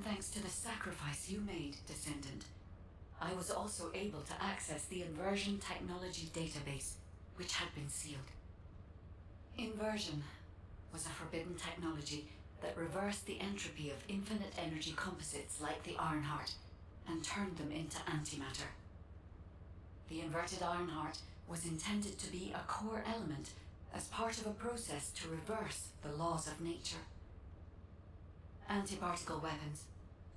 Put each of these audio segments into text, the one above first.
thanks to the sacrifice you made, Descendant, I was also able to access the Inversion Technology database, which had been sealed. Inversion was a forbidden technology that reversed the entropy of infinite energy composites like the Ironheart and turned them into antimatter. The inverted Ironheart was intended to be a core element as part of a process to reverse the laws of nature. Antiparticle weapons,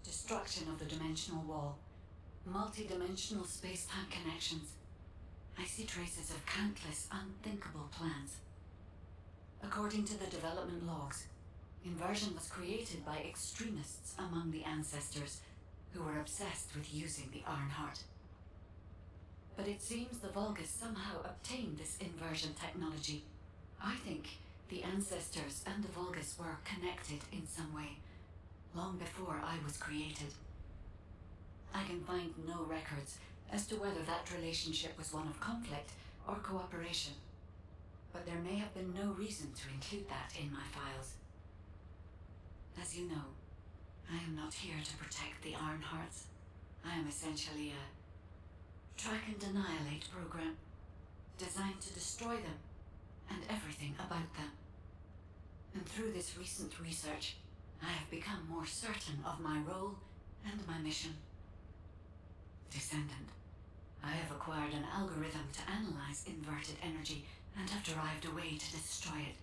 destruction of the dimensional wall, multi-dimensional space-time connections. I see traces of countless unthinkable plans. According to the development logs, Inversion was created by extremists among the ancestors who were obsessed with using the Ironheart. But it seems the Vulgus somehow obtained this inversion technology. I think the ancestors and the Vulgus were connected in some way, long before I was created. I can find no records as to whether that relationship was one of conflict or cooperation, but there may have been no reason to include that in my files. As you know, I am not here to protect the Ironhearts. I am essentially a track and annihilate program, designed to destroy them and everything about them. And through this recent research, I have become more certain of my role and my mission. Descendant, I have acquired an algorithm to analyze inverted energy and have derived a way to destroy it.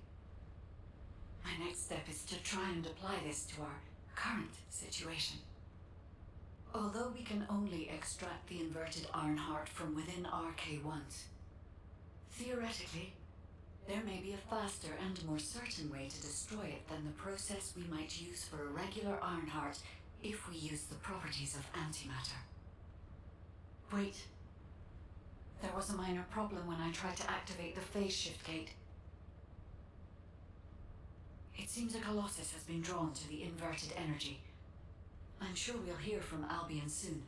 My next step is to try and apply this to our current situation. Although we can only extract the inverted Ironheart from within RK-1s, theoretically, there may be a faster and more certain way to destroy it than the process we might use for a regular Ironheart if we use the properties of antimatter. Wait. There was a minor problem when I tried to activate the phase shift gate. It seems a Colossus has been drawn to the inverted energy. I'm sure we'll hear from Albion soon.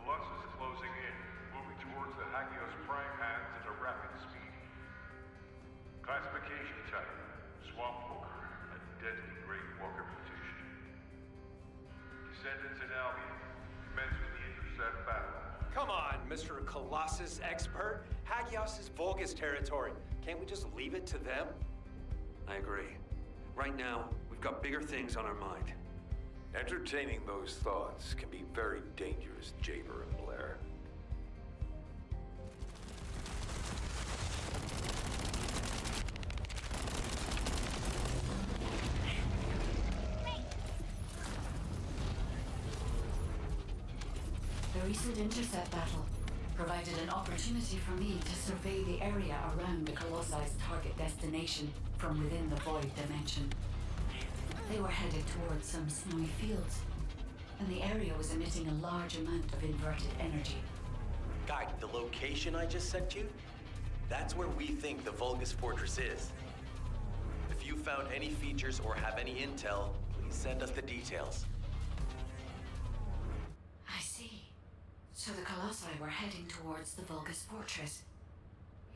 Colossus closing in, moving towards the Hagios prime hands at a rapid speed. Classification type, Swamp Walker, a deadly Great Walker mutation. Descendants in Albion, commence with the intercept battle. Come on, Mr. Colossus expert. Hagios is Vulgus territory. Can't we just leave it to them? I agree. Right now, we've got bigger things on our mind. Entertaining those thoughts can be very dangerous, Jaber and Blair. The recent intercept battle provided an opportunity for me to survey the area around the Colossus' target destination from within the Void Dimension. They were headed towards some snowy fields, and the area was emitting a large amount of inverted energy. Guide, the location I just sent you? That's where we think the Vulgus Fortress is. If you found any features or have any intel, please send us the details. I see. So the Colossi were heading towards the Vulgus Fortress.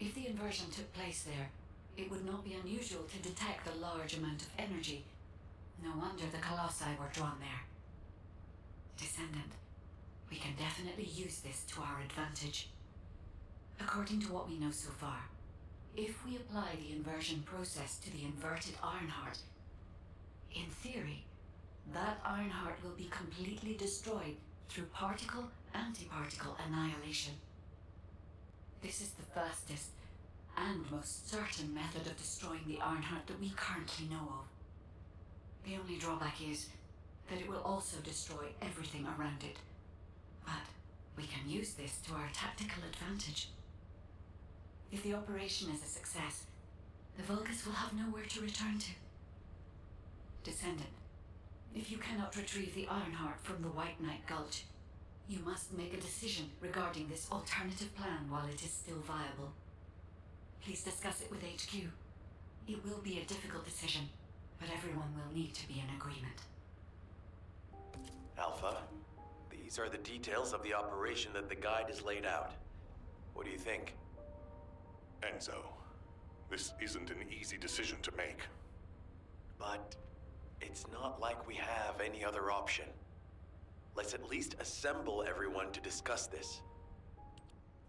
If the inversion took place there, it would not be unusual to detect a large amount of energy. No wonder the Colossi were drawn there. Descendant, we can definitely use this to our advantage. According to what we know so far, if we apply the inversion process to the inverted Ironheart, in theory, that Ironheart will be completely destroyed through particle-antiparticle annihilation. This is the fastest and most certain method of destroying the Ironheart that we currently know of. The only drawback is that it will also destroy everything around it. But we can use this to our tactical advantage. If the operation is a success, the Vulgus will have nowhere to return to. Descendant, if you cannot retrieve the Ironheart from the White Knight Gulch, you must make a decision regarding this alternative plan while it is still viable. Please discuss it with HQ. It will be a difficult decision, but everyone will need to be in agreement. Alpha, these are the details of the operation that the guide has laid out. What do you think? Enzo, this isn't an easy decision to make. But It's not like we have any other option. Let's at least assemble everyone to discuss this.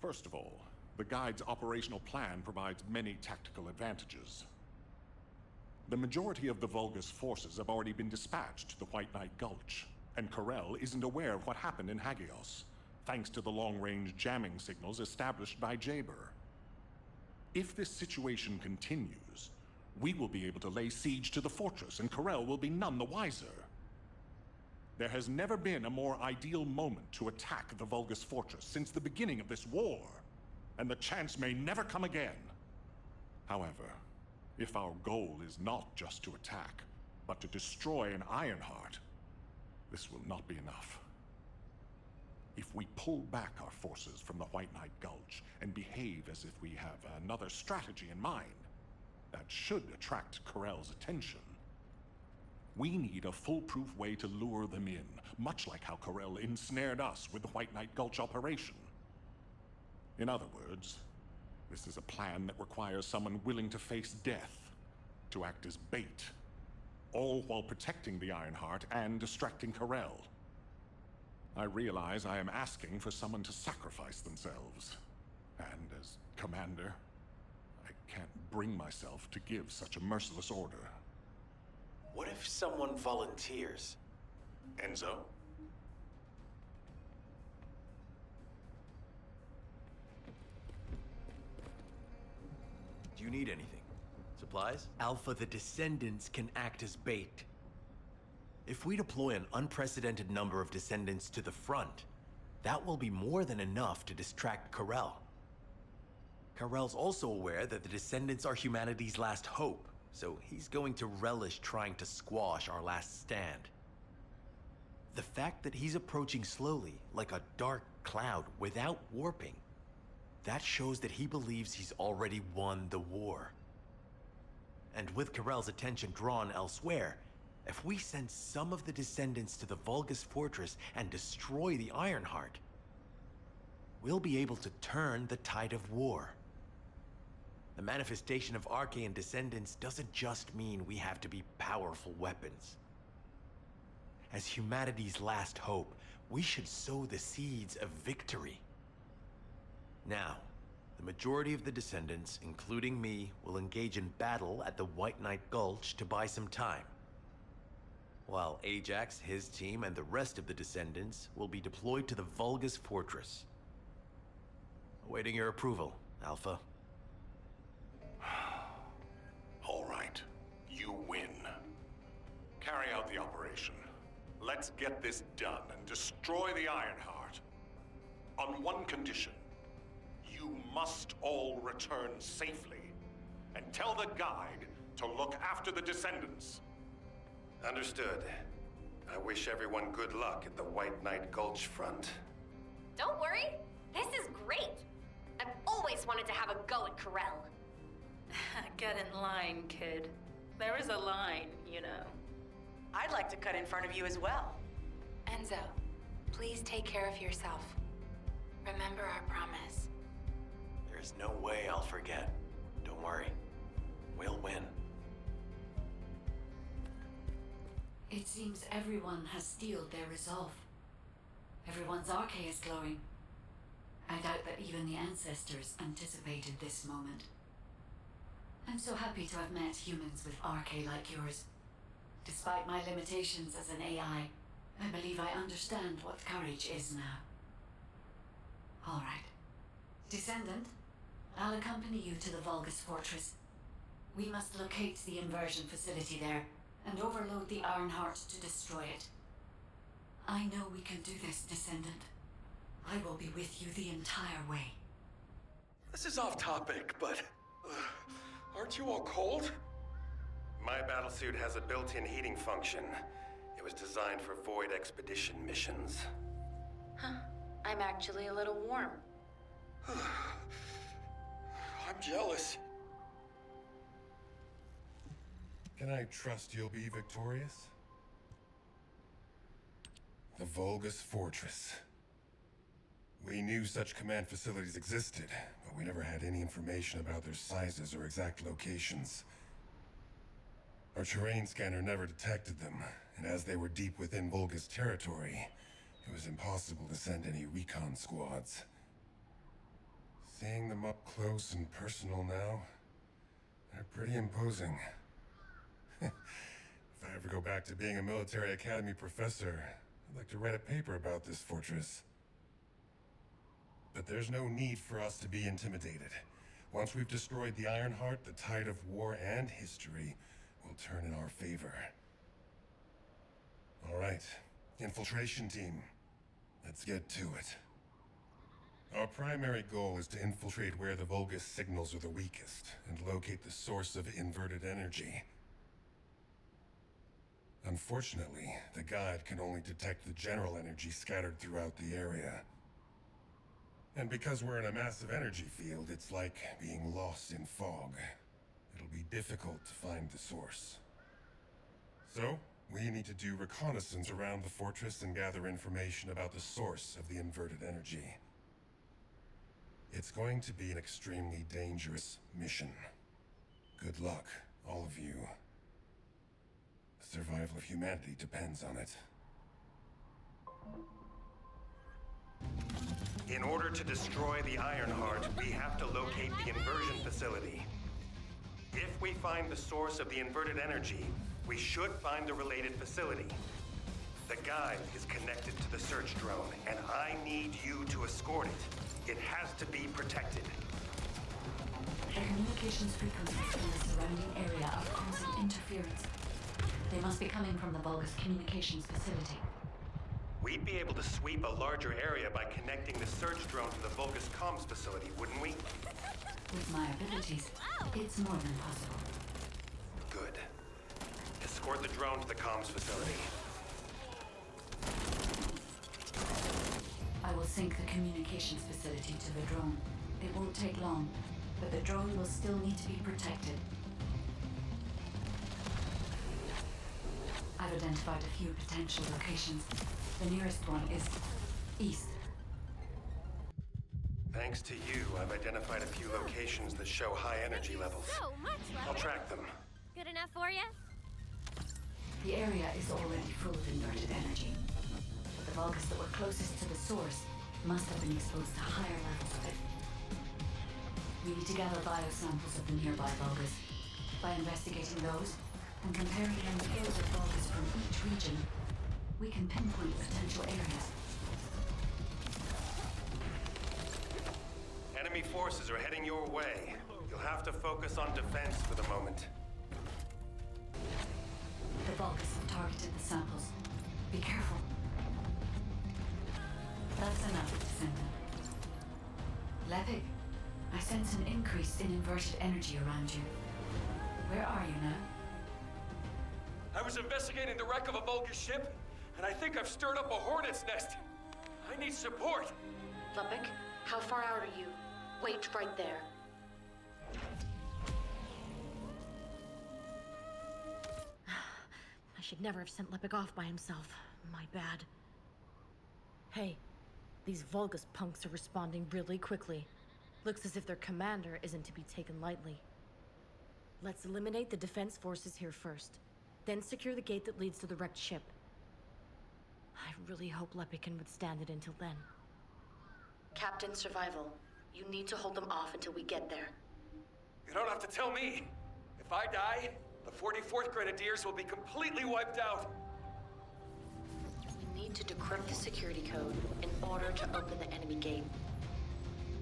First of all, the Guide's operational plan provides many tactical advantages. The majority of the Vulgus forces have already been dispatched to the White Knight Gulch, and Corel isn't aware of what happened in Hagios, thanks to the long-range jamming signals established by Jaber. If this situation continues, we will be able to lay siege to the fortress, and Corel will be none the wiser. There has never been a more ideal moment to attack the Vulgus fortress since the beginning of this war, and the chance may never come again. However, if our goal is not just to attack, but to destroy an Ironheart, this will not be enough. If we pull back our forces from the White Knight Gulch and behave as if we have another strategy in mind, that should attract Corel's attention. We need a foolproof way to lure them in, much like how Corel ensnared us with the White Knight Gulch operation. In other words, this is a plan that requires someone willing to face death, to act as bait, all while protecting the Ironheart and distracting Corel. I realize I am asking for someone to sacrifice themselves, and as commander, I can't bring myself to give such a merciless order. What if someone volunteers? Enzo? Do you need anything? Supplies? Alpha, the Descendants can act as bait. If we deploy an unprecedented number of Descendants to the front, that will be more than enough to distract Corel. Corel's also aware that the Descendants are humanity's last hope, so he's going to relish trying to squash our last stand. The fact that he's approaching slowly, like a dark cloud without warping, that shows that he believes he's already won the war. And with Corel's attention drawn elsewhere, if we send some of the Descendants to the Vulgus fortress and destroy the Ironheart, we'll be able to turn the tide of war. The manifestation of Archaean Descendants doesn't just mean we have to be powerful weapons. As humanity's last hope, we should sow the seeds of victory. Now, the majority of the Descendants, including me, will engage in battle at the White Knight Gulch to buy some time. While Ajax, his team, and the rest of the Descendants will be deployed to the Vulgus fortress. Awaiting your approval, Alpha. All right, you win. Carry out the operation. Let's get this done and destroy the Ironheart. On one condition. You must all return safely, and tell the Guide to look after the Descendants. Understood. I wish everyone good luck at the White Knight Gulch front. Don't worry, this is great. I've always wanted to have a go at Corel. Get in line, kid. There is a line, you know. I'd like to cut in front of you as well. Enzo, please take care of yourself. Remember our promise. There's no way I'll forget. Don't worry. We'll win. It seems everyone has steeled their resolve. Everyone's arche is glowing. I doubt that even the ancestors anticipated this moment. I'm so happy to have met humans with arche like yours. Despite my limitations as an AI, I believe I understand what courage is now. All right. Descendant, I'll accompany you to the Vulgus fortress. We must locate the inversion facility there and overload the Ironheart to destroy it. I know we can do this, Descendant. I will be with you the entire way. This is off topic, but... aren't you all cold? My battlesuit has a built-in heating function. It was designed for void expedition missions. Huh. I'm actually a little warm. I'm jealous. Can I trust you'll be victorious? The Vulgus Fortress. We knew such command facilities existed, but we never had any information about their sizes or exact locations. Our terrain scanner never detected them, and as they were deep within Volga's territory, it was impossible to send any recon squads. Seeing them up close and personal now, they're pretty imposing. If I ever go back to being a military academy professor, I'd like to write a paper about this fortress. But there's no need for us to be intimidated. Once we've destroyed the Ironheart, the tide of war and history will turn in our favor. All right, infiltration team, let's get to it. Our primary goal is to infiltrate where the Vulgus signals are the weakest and locate the source of inverted energy. Unfortunately, the guide can only detect the general energy scattered throughout the area. And because we're in a massive energy field, it's like being lost in fog. It'll be difficult to find the source. So, we need to do reconnaissance around the fortress and gather information about the source of the inverted energy. It's going to be an extremely dangerous mission. Good luck, all of you. The survival of humanity depends on it. In order to destroy the Ironheart, we have to locate the inversion facility. If we find the source of the inverted energy, we should find the related facility. The guide is connected to the search drone, and I need you to escort it. It has to be protected. The communications frequencies from the surrounding area are causing interference. They must be coming from the Vulgus communications facility. We'd be able to sweep a larger area by connecting the search drone to the Vulgus comms facility, wouldn't we? With my abilities, it's more than possible. Good. Escort the drone to the comms facility. I will sync the communications facility to the drone. It won't take long, but the drone will still need to be protected. I've identified a few potential locations. The nearest one is east. Thanks to you, I've identified a few locations that show high energy levels. So much, I'll track them. Good enough for you? The area is already full of inverted energy. But the Vulgus that were closest to the source must have been exposed to higher levels of it. We need to gather biosamples of the nearby Vulgus. By investigating those, and comparing them with those of Vulgus from each region, we can pinpoint potential areas. Enemy forces are heading your way. You'll have to focus on defense for the moment. The Vulgus have targeted the samples. Be careful. That's enough, Descendant. Lepik, I sense an increase in inverted energy around you. Where are you now? I was investigating the wreck of a Vulgus ship, and I think I've stirred up a hornet's nest. I need support. Lepik, how far out are you? Wait right there. I should never have sent Lepik off by himself. My bad. Hey, these Vulgus punks are responding really quickly. Looks as if their commander isn't to be taken lightly. Let's eliminate the defense forces here first. Then secure the gate that leads to the wrecked ship. I really hope Lepik can withstand it until then. Captain Survival, you need to hold them off until we get there. You don't have to tell me. If I die, the 44th Grenadiers will be completely wiped out. We need to decrypt the security code in order to open the enemy gate.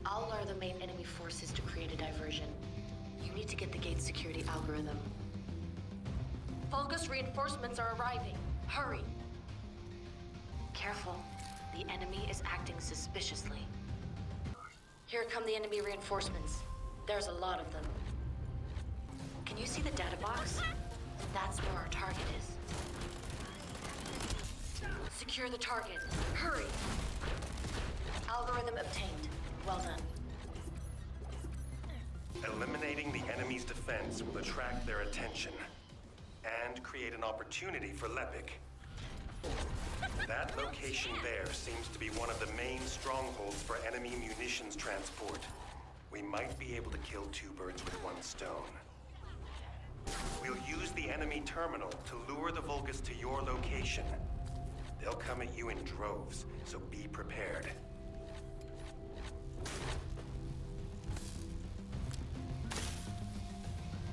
I'll lure the main enemy forces to create a diversion. You need to get the gate's security algorithm. Vulgus reinforcements are arriving. Hurry! Careful. The enemy is acting suspiciously. Here come the enemy reinforcements. There's a lot of them. Can you see the data box? That's where our target is. Secure the target. Hurry! Algorithm obtained. Well done. Eliminating the enemy's defense will attract their attention and create an opportunity for Lepik. That location there seems to be one of the main strongholds for enemy munitions transport. We might be able to kill two birds with one stone. We'll use the enemy terminal to lure the Vulgus to your location. They'll come at you in droves, so be prepared.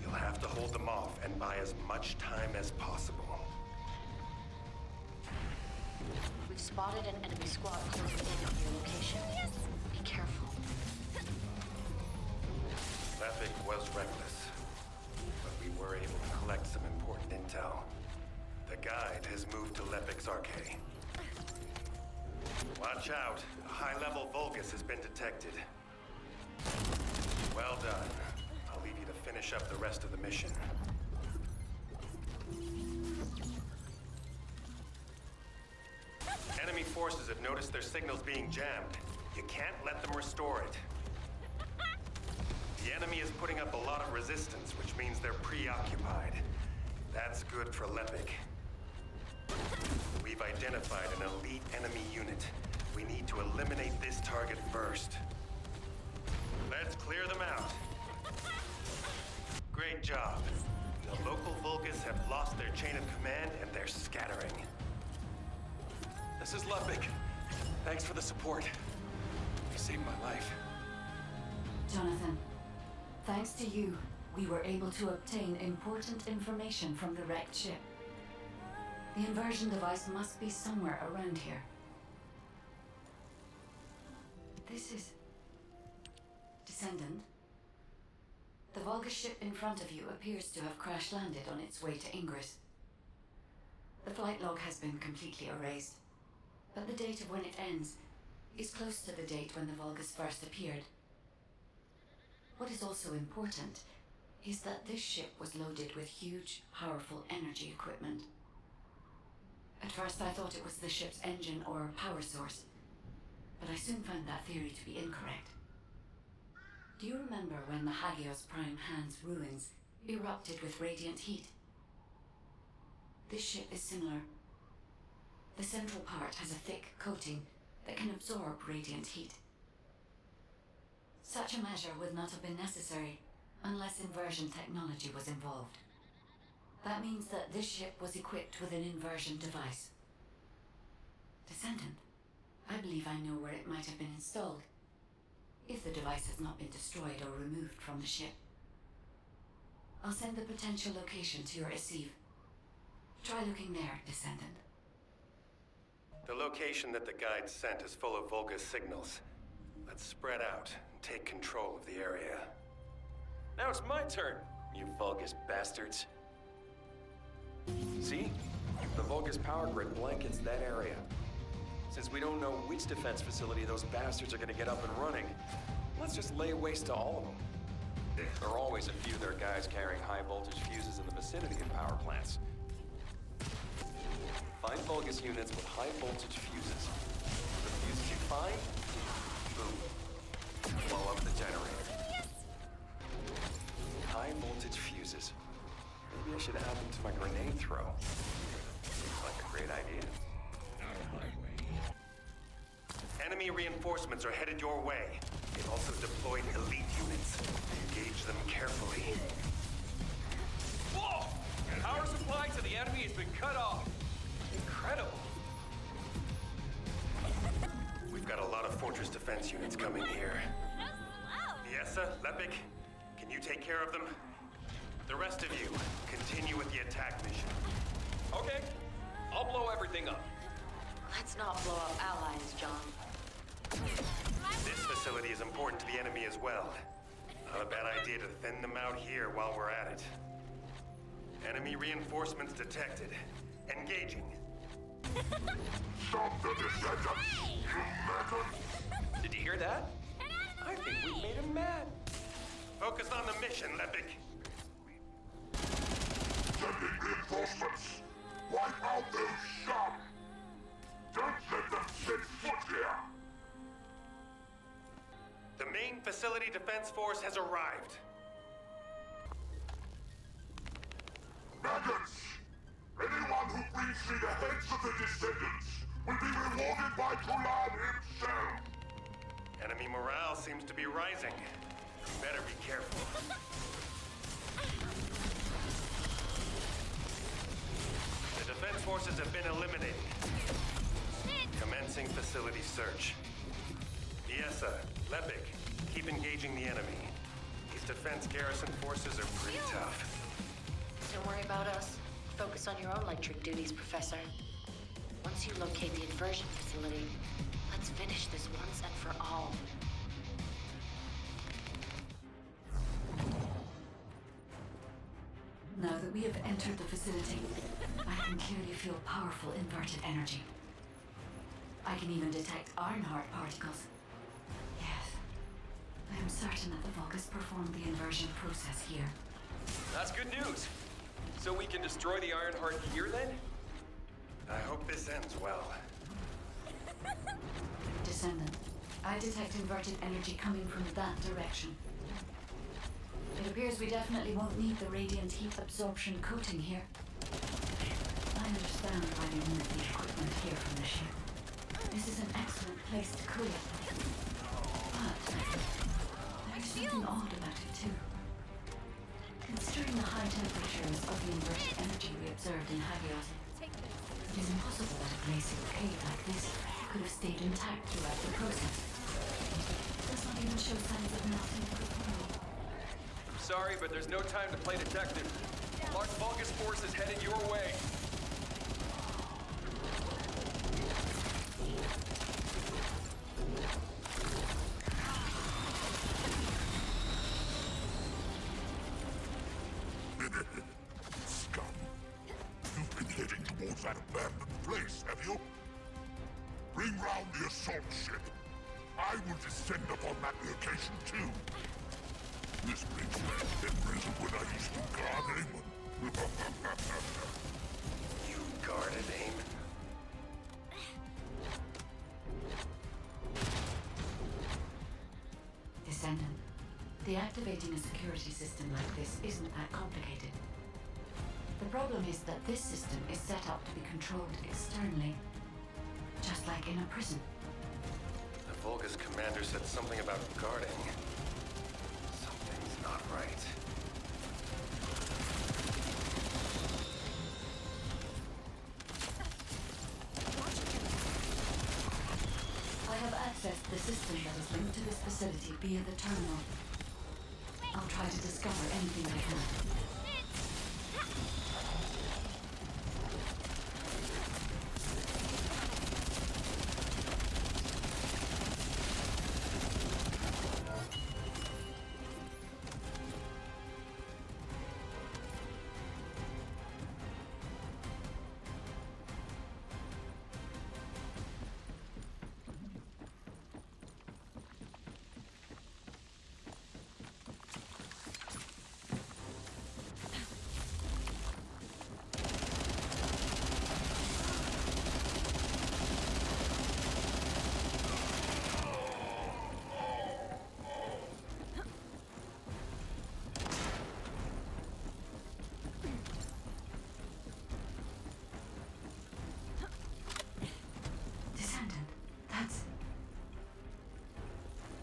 You'll have to hold them off and buy as much time as possible. We've spotted an enemy squad closing in on your location. Yes. Be careful. Lepic was reckless, but we were able to collect some important intel. The guide has moved to Lepic's arcade. Watch out. A high-level Vulgus has been detected. Well done. I'll leave you to finish up the rest of the mission. Enemy forces have noticed their signals being jammed. You can't let them restore it. The enemy is putting up a lot of resistance, which means they're preoccupied. That's good for Lepic. We've identified an elite enemy unit. We need to eliminate this target first. Let's clear them out. Great job. The local Vulgus have lost their chain of command and they're scattering. This is Lepic. Thanks for the support. You saved my life. Jonathan, thanks to you, we were able to obtain important information from the wrecked ship. The inversion device must be somewhere around here. This is... Descendant. The Vulgus ship in front of you appears to have crash-landed on its way to Ingress. The flight log has been completely erased, but the date of when it ends is close to the date when the Vulgus first appeared. What is also important is that this ship was loaded with huge, powerful energy equipment. At first I thought it was the ship's engine or power source, but I soon found that theory to be incorrect. Do you remember when the Hagios Prime Hand's ruins erupted with radiant heat? This ship is similar. The central part has a thick coating that can absorb radiant heat. Such a measure would not have been necessary unless inversion technology was involved. That means that this ship was equipped with an inversion device. Descendant, I believe I know where it might have been installed, if the device has not been destroyed or removed from the ship. I'll send the potential location to your receive. Try looking there, Descendant. The location that the guide sent is full of Vulgus signals. Let's spread out and take control of the area. Now it's my turn, you Vulgus bastards. See? The Vulgus power grid blankets that area. Since we don't know which defense facility those bastards are gonna get up and running, let's just lay waste to all of them. There are always a few of their guys carrying high voltage fuses in the vicinity of power plants. Find Vulgus units with high voltage fuses. The fuses you find, boom, blow up the generator. Yes! High voltage fuses. Maybe I should add them to my grenade throw. Seems like a great idea. Enemy reinforcements are headed your way. They've also deployed elite units. Engage them carefully. Whoa! Power supply to the enemy has been cut off. Incredible. We've got a lot of fortress defense units coming here. Yessa, Lepic, can you take care of them? The rest of you, continue with the attack mission. Okay, I'll blow everything up. Let's not blow up allies, John. This facility is important to the enemy as well. Not a bad idea to thin them out here while we're at it. Enemy reinforcements detected. Engaging. Stop the Descendants, you madman! Did you hear that? I think we made him mad. Focus on the mission, Lepic. Sending reinforcements! Wipe out those scum! Don't let them set foot here! The main facility defense force has arrived. Maggots! Anyone who brings me the heads of the Descendants will be rewarded by Kulan himself! Enemy morale seems to be rising. Better be careful. defense forces have been eliminated. Commencing facility search. Iesa, Lepik, keep engaging the enemy. These defense garrison forces are pretty tough. Don't worry about us. Focus on your own electric duties, Professor. Once you locate the inversion facility, let's finish this once and for all. Now that we have entered the facility, I can clearly feel powerful inverted energy. I can even detect Ironheart particles. Yes, I am certain that the Vulgus performed the inversion process here. That's good news. So we can destroy the Ironheart here then? I hope this ends well. Descendant, I detect inverted energy coming from that direction. It appears we definitely won't need the radiant heat absorption coating here. I understand why they moved the equipment here from the ship. This is an excellent place to cool it. But there's something odd about it too. Considering the high temperatures of the inverted energy we observed in Hagios, it is impossible that a glacial cave like this could have stayed intact throughout the process. It does not even show signs of melting or forming. Sorry, but there's no time to play detective. Large Vulgus force is headed your way. Scum. You've been heading towards that abandoned place, have you? Bring round the assault ship. I will descend upon that location too. This brings back memories of when I used to guard Amon. You guarded Amon? Descendant, deactivating a security system like this isn't that complicated. The problem is that this system is set up to be controlled externally, just like in a prison. The Vulgus commander said something about guarding. Something's not right. I have accessed the system that is linked to this facility via the terminal. I'll try to discover anything I can.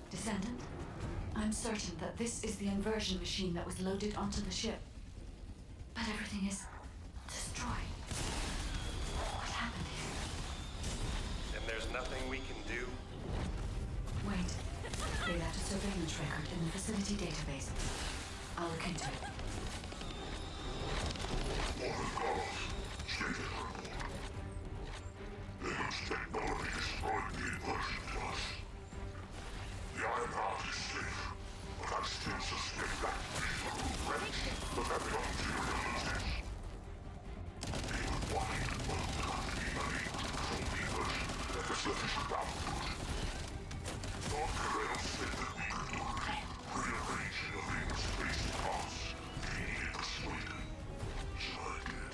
Descendant, I'm certain that this is the inversion machine that was loaded onto the ship. But everything is destroyed. What happened here? And there's nothing we can do? Wait. They left a surveillance record in the facility database. I'll look into it. Technology destroyed the inversion plus. The Ironheart is safe, but I still suspect that evil wretch the very material is. Even wide will not be able to control the inversion at a sufficient output. Dr. Rail said that we could do it, rearranging a ring's space parts, being persuaded. So I did.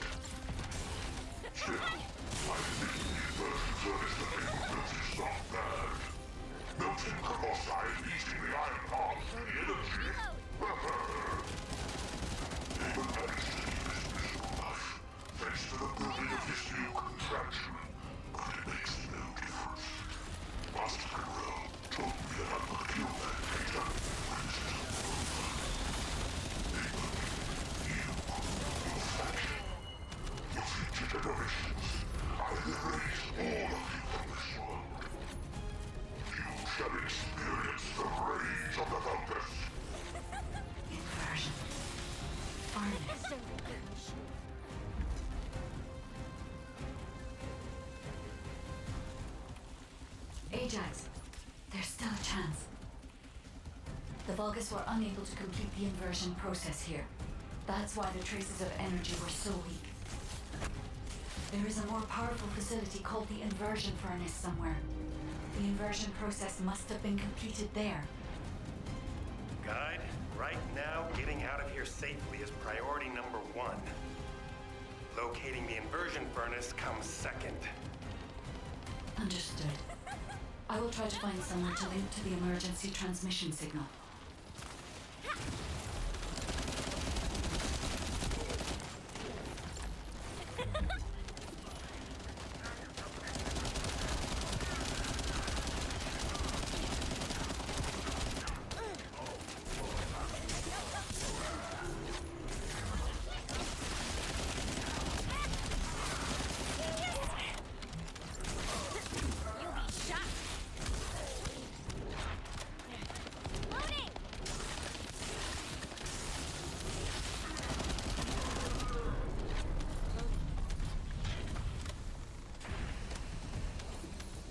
Ajax, there's still a chance. The Vulgus were unable to complete the inversion process here. That's why the traces of energy were so weak. There is a more powerful facility called the inversion furnace somewhere. The inversion process must have been completed there. Guide, right now, getting out of here safely is priority number 1. Locating the inversion furnace comes second. Understood. I will try to find someone to link to the emergency transmission signal.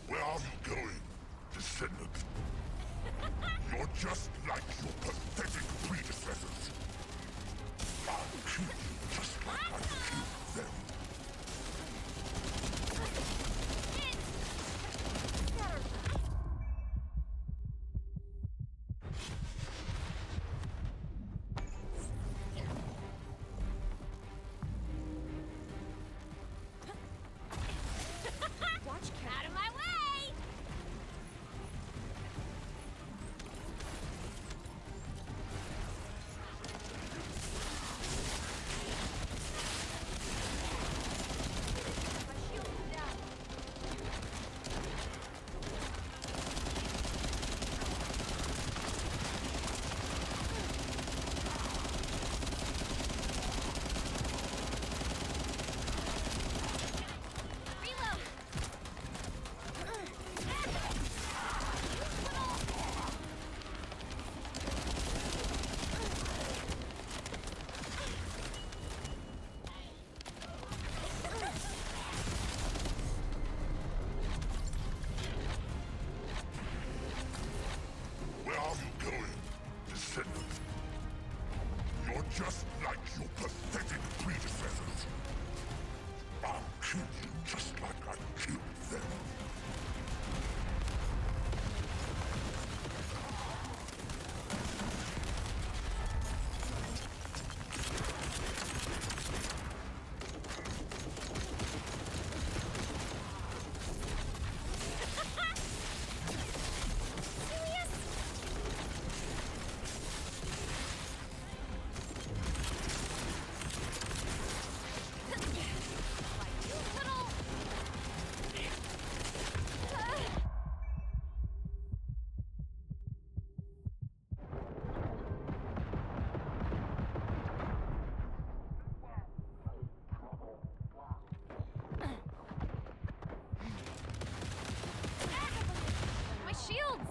Where are you going, Descendant? You're just like your pathetic predecessors. I'll kill you just like I killed them. Out of my way! Where are you going, Descendant? You're just like your pathetic predecessors. I'll kill you just like I killed them. My shields!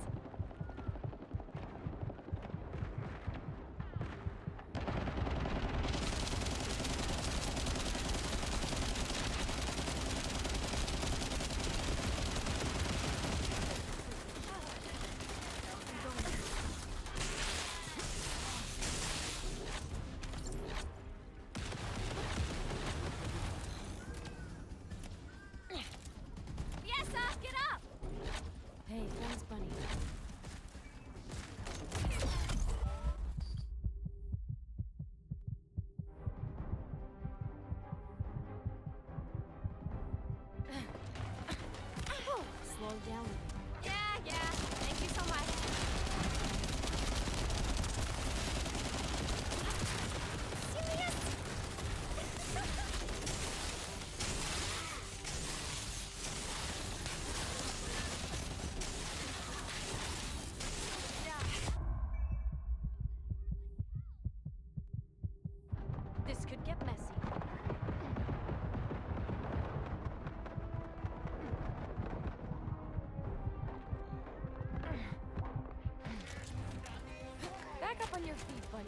Fiesta, get up! Hey, thanks, Bunny. Slow down. Yeah, thank you so much. Serious? This could get messy. Back up on your feet, Bunny.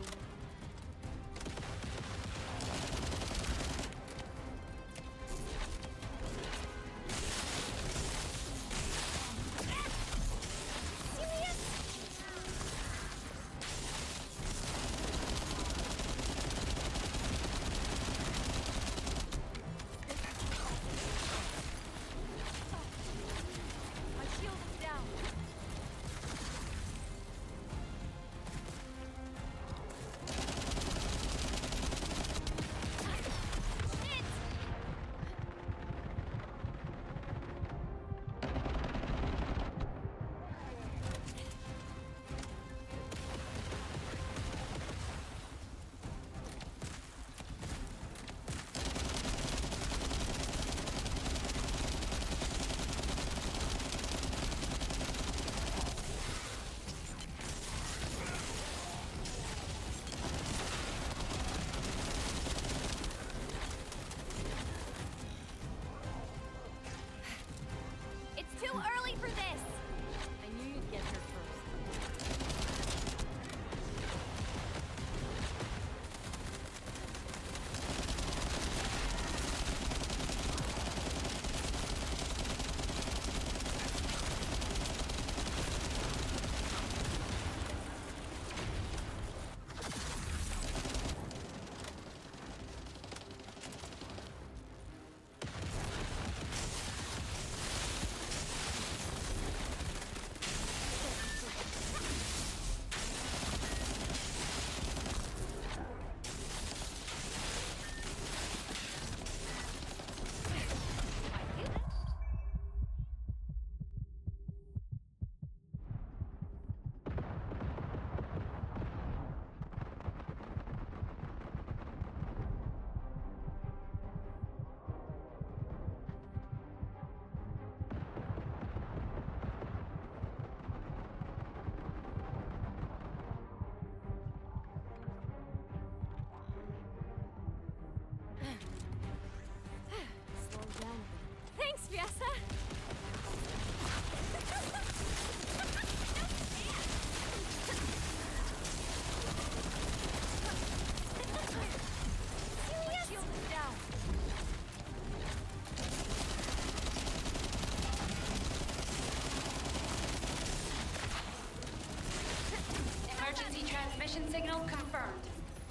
Signal confirmed.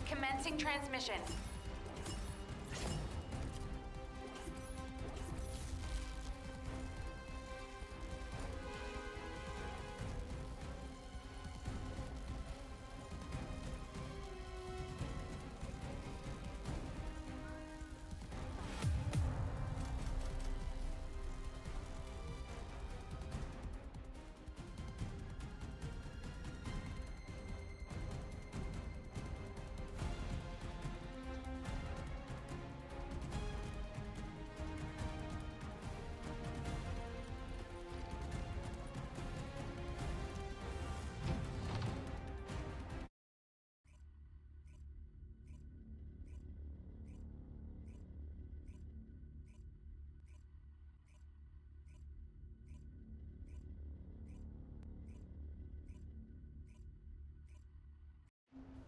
Commencing transmission.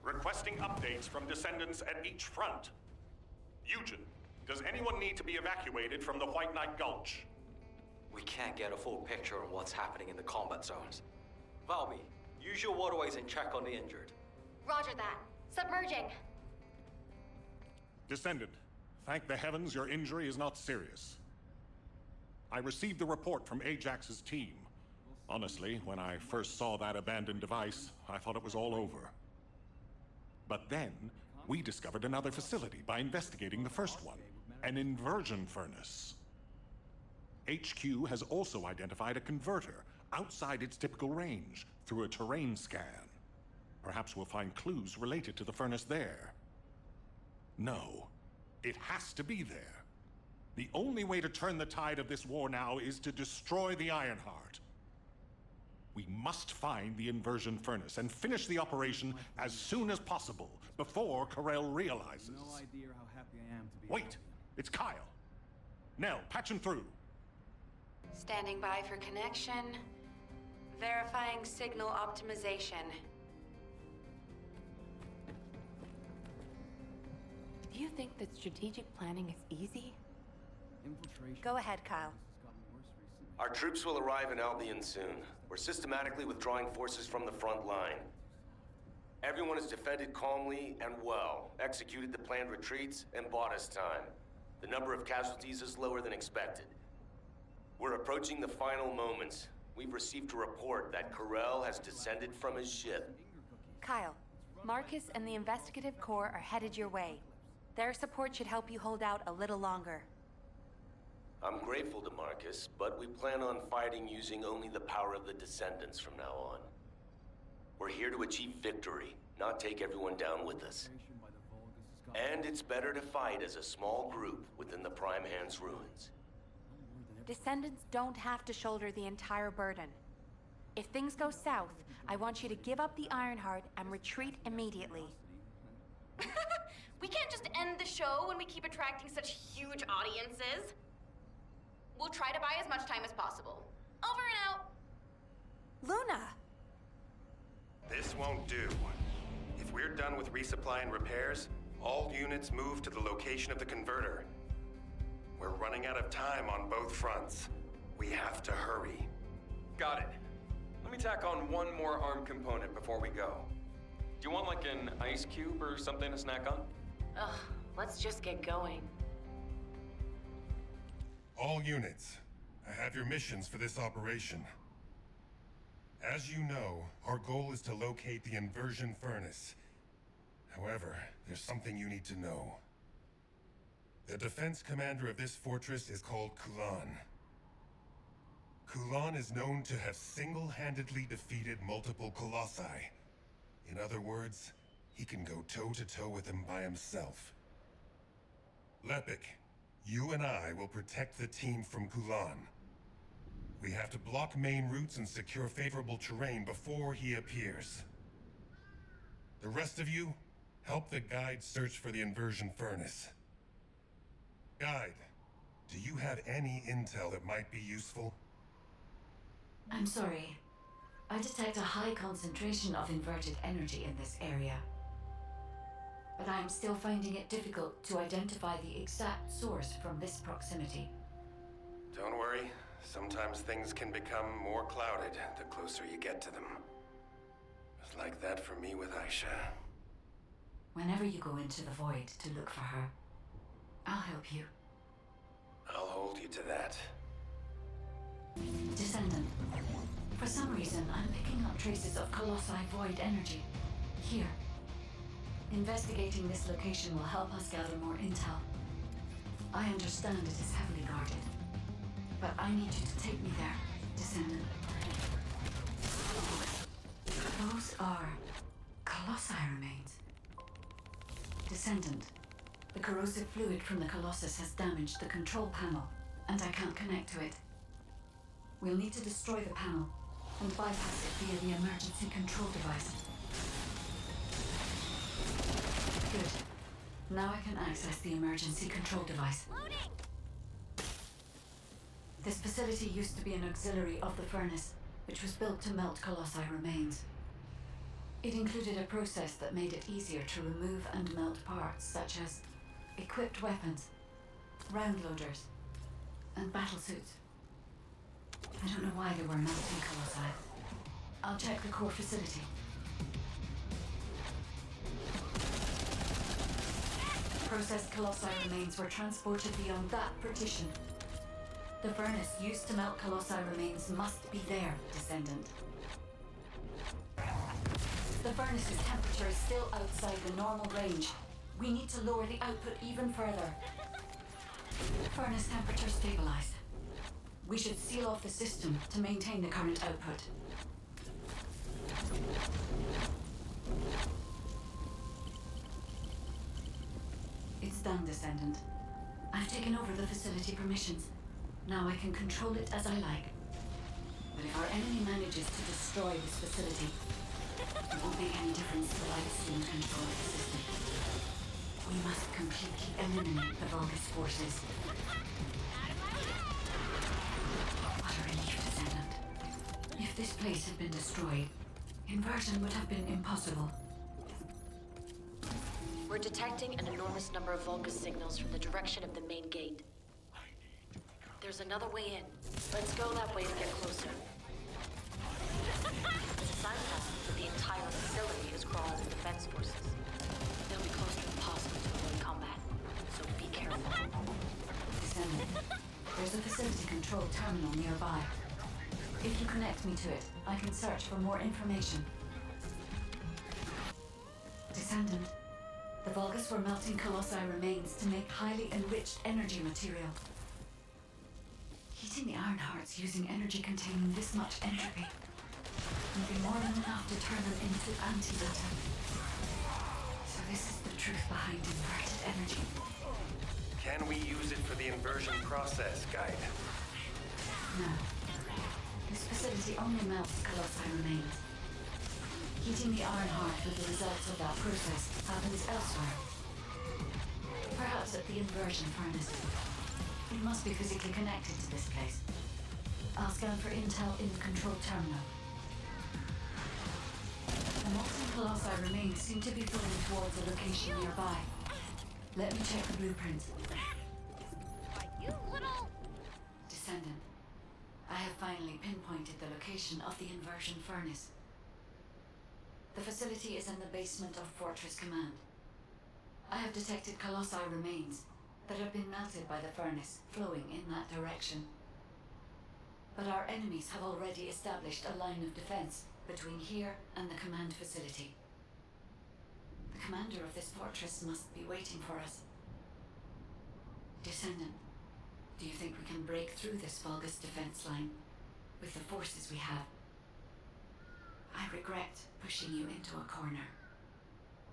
Requesting updates from Descendants at each front. Eugen, does anyone need to be evacuated from the White Knight Gulch? We can't get a full picture on what's happening in the combat zones. Valmy, use your waterways and check on the injured. Roger that. Submerging. Descendant, thank the heavens your injury is not serious. I received the report from Ajax's team. Honestly, when I first saw that abandoned device, I thought it was all over. But then, we discovered another facility by investigating the first one, an inversion furnace. HQ has also identified a converter outside its typical range through a terrain scan. Perhaps we'll find clues related to the furnace there. No, it has to be there. The only way to turn the tide of this war now is to destroy the Ironheart. We must find the inversion furnace and finish the operation as soon as possible, before Karel realizes. No idea how happy I am to be. Wait, it's Kyle. Nell, patch him through. Standing by for connection. Verifying signal optimization. Do you think that strategic planning is easy? Infiltration. Go ahead, Kyle. Our troops will arrive in Albion soon. We're systematically withdrawing forces from the front line. Everyone has defended calmly and well, executed the planned retreats, and bought us time. The number of casualties is lower than expected. We're approaching the final moments. We've received a report that Karel has descended from his ship. Kyle, Marcus and the Investigative Corps are headed your way. Their support should help you hold out a little longer. I'm grateful to Marcus, but we plan on fighting using only the power of the Descendants from now on. We're here to achieve victory, not take everyone down with us. And it's better to fight as a small group within the Prime Hand's ruins. Descendants don't have to shoulder the entire burden. If things go south, I want you to give up the Ironheart and retreat immediately. We can't just end the show when we keep attracting such huge audiences. We'll try to buy as much time as possible. Over and out. Luna! This won't do. If we're done with resupply and repairs, all units move to the location of the converter. We're running out of time on both fronts. We have to hurry. Got it. Let me tack on one more arm component before we go. Do you want like an ice cube or something to snack on? Ugh, let's just get going. All units, I have your missions for this operation. As you know, our goal is to locate the inversion furnace. However, there's something you need to know. The defense commander of this fortress is called Kulan. Kulan is known to have single-handedly defeated multiple colossi. In other words, he can go toe-to-toe with them by himself. Lepik, you and I will protect the team from Kulan. We have to block main routes and secure favorable terrain before he appears. The rest of you, help the guide search for the inversion furnace. Guide, do you have any intel that might be useful? I'm sorry. I detect a high concentration of inverted energy in this area. But I'm still finding it difficult to identify the exact source from this proximity. Don't worry. Sometimes things can become more clouded the closer you get to them. It's like that for me with Aisha. Whenever you go into the void to look for her, I'll help you. I'll hold you to that. Descendant, for some reason I'm picking up traces of Colossi void energy. Here. Investigating this location will help us gather more intel. I understand it is heavily guarded, but I need you to take me there, Descendant. Those are Colossi remains. Descendant, the corrosive fluid from the Colossus has damaged the control panel, and I can't connect to it. We'll need to destroy the panel and bypass it via the emergency control device. Good. Now I can access the emergency control device. Loading! This facility used to be an auxiliary of the furnace, which was built to melt Colossi remains. It included a process that made it easier to remove and melt parts such as equipped weapons, round loaders, and battlesuits. I don't know why they were melting Colossi. I'll check the core facility. Processed Colossi remains were transported beyond that partition. The furnace used to melt Colossi remains must be there, Descendant. The furnace's temperature is still outside the normal range. We need to lower the output even further. Furnace temperature stabilized. We should seal off the system to maintain the current output. It's done, Descendant. I've taken over the facility permissions. Now I can control it as I like. But if our enemy manages to destroy this facility, it won't make any difference till I assume control of the system. We must completely eliminate the Vulgus forces. What a relief, Descendant. If this place had been destroyed, inversion would have been impossible. We're detecting an enormous number of Vulgus signals from the direction of the main gate. There's another way in. Let's go that way to get closer. It's a sign that the entire facility is crawling with defense forces. They'll be close to impossible to avoid combat, so be careful. Descendant, there's a facility control terminal nearby. If you connect me to it, I can search for more information. Descendant, the Vulgus were melting Colossi remains to make highly enriched energy material. Heating the iron hearts using energy containing this much entropy would be more than enough to turn them into antimatter. So this is the truth behind inverted energy. Can we use it for the inversion process, Guide? No. This facility only melts Colossi remains. Heating the iron heart with the results of that process happens elsewhere. Perhaps at the inversion furnace. It must be physically connected to this place. I'll scan for intel in the control terminal. The molten Colossi remains seem to be flowing towards a location nearby. Let me check the blueprints. You little... Descendant, I have finally pinpointed the location of the inversion furnace. The facility is in the basement of Fortress Command. I have detected Colossi remains that have been melted by the furnace flowing in that direction. But our enemies have already established a line of defense between here and the command facility. The commander of this fortress must be waiting for us. Descendant, do you think we can break through this Vulgus defense line with the forces we have? I regret pushing you into a corner,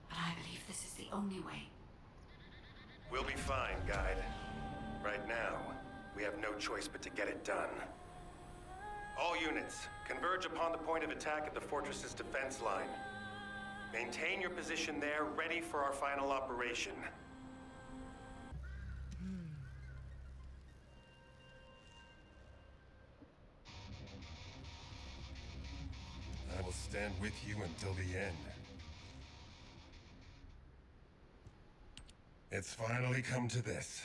but I believe this is the only way. We'll be fine, Guide. Right now, we have no choice but to get it done. All units, converge upon the point of attack at the fortress's defense line. Maintain your position there, ready for our final operation. I will stand with you until the end. It's finally come to this.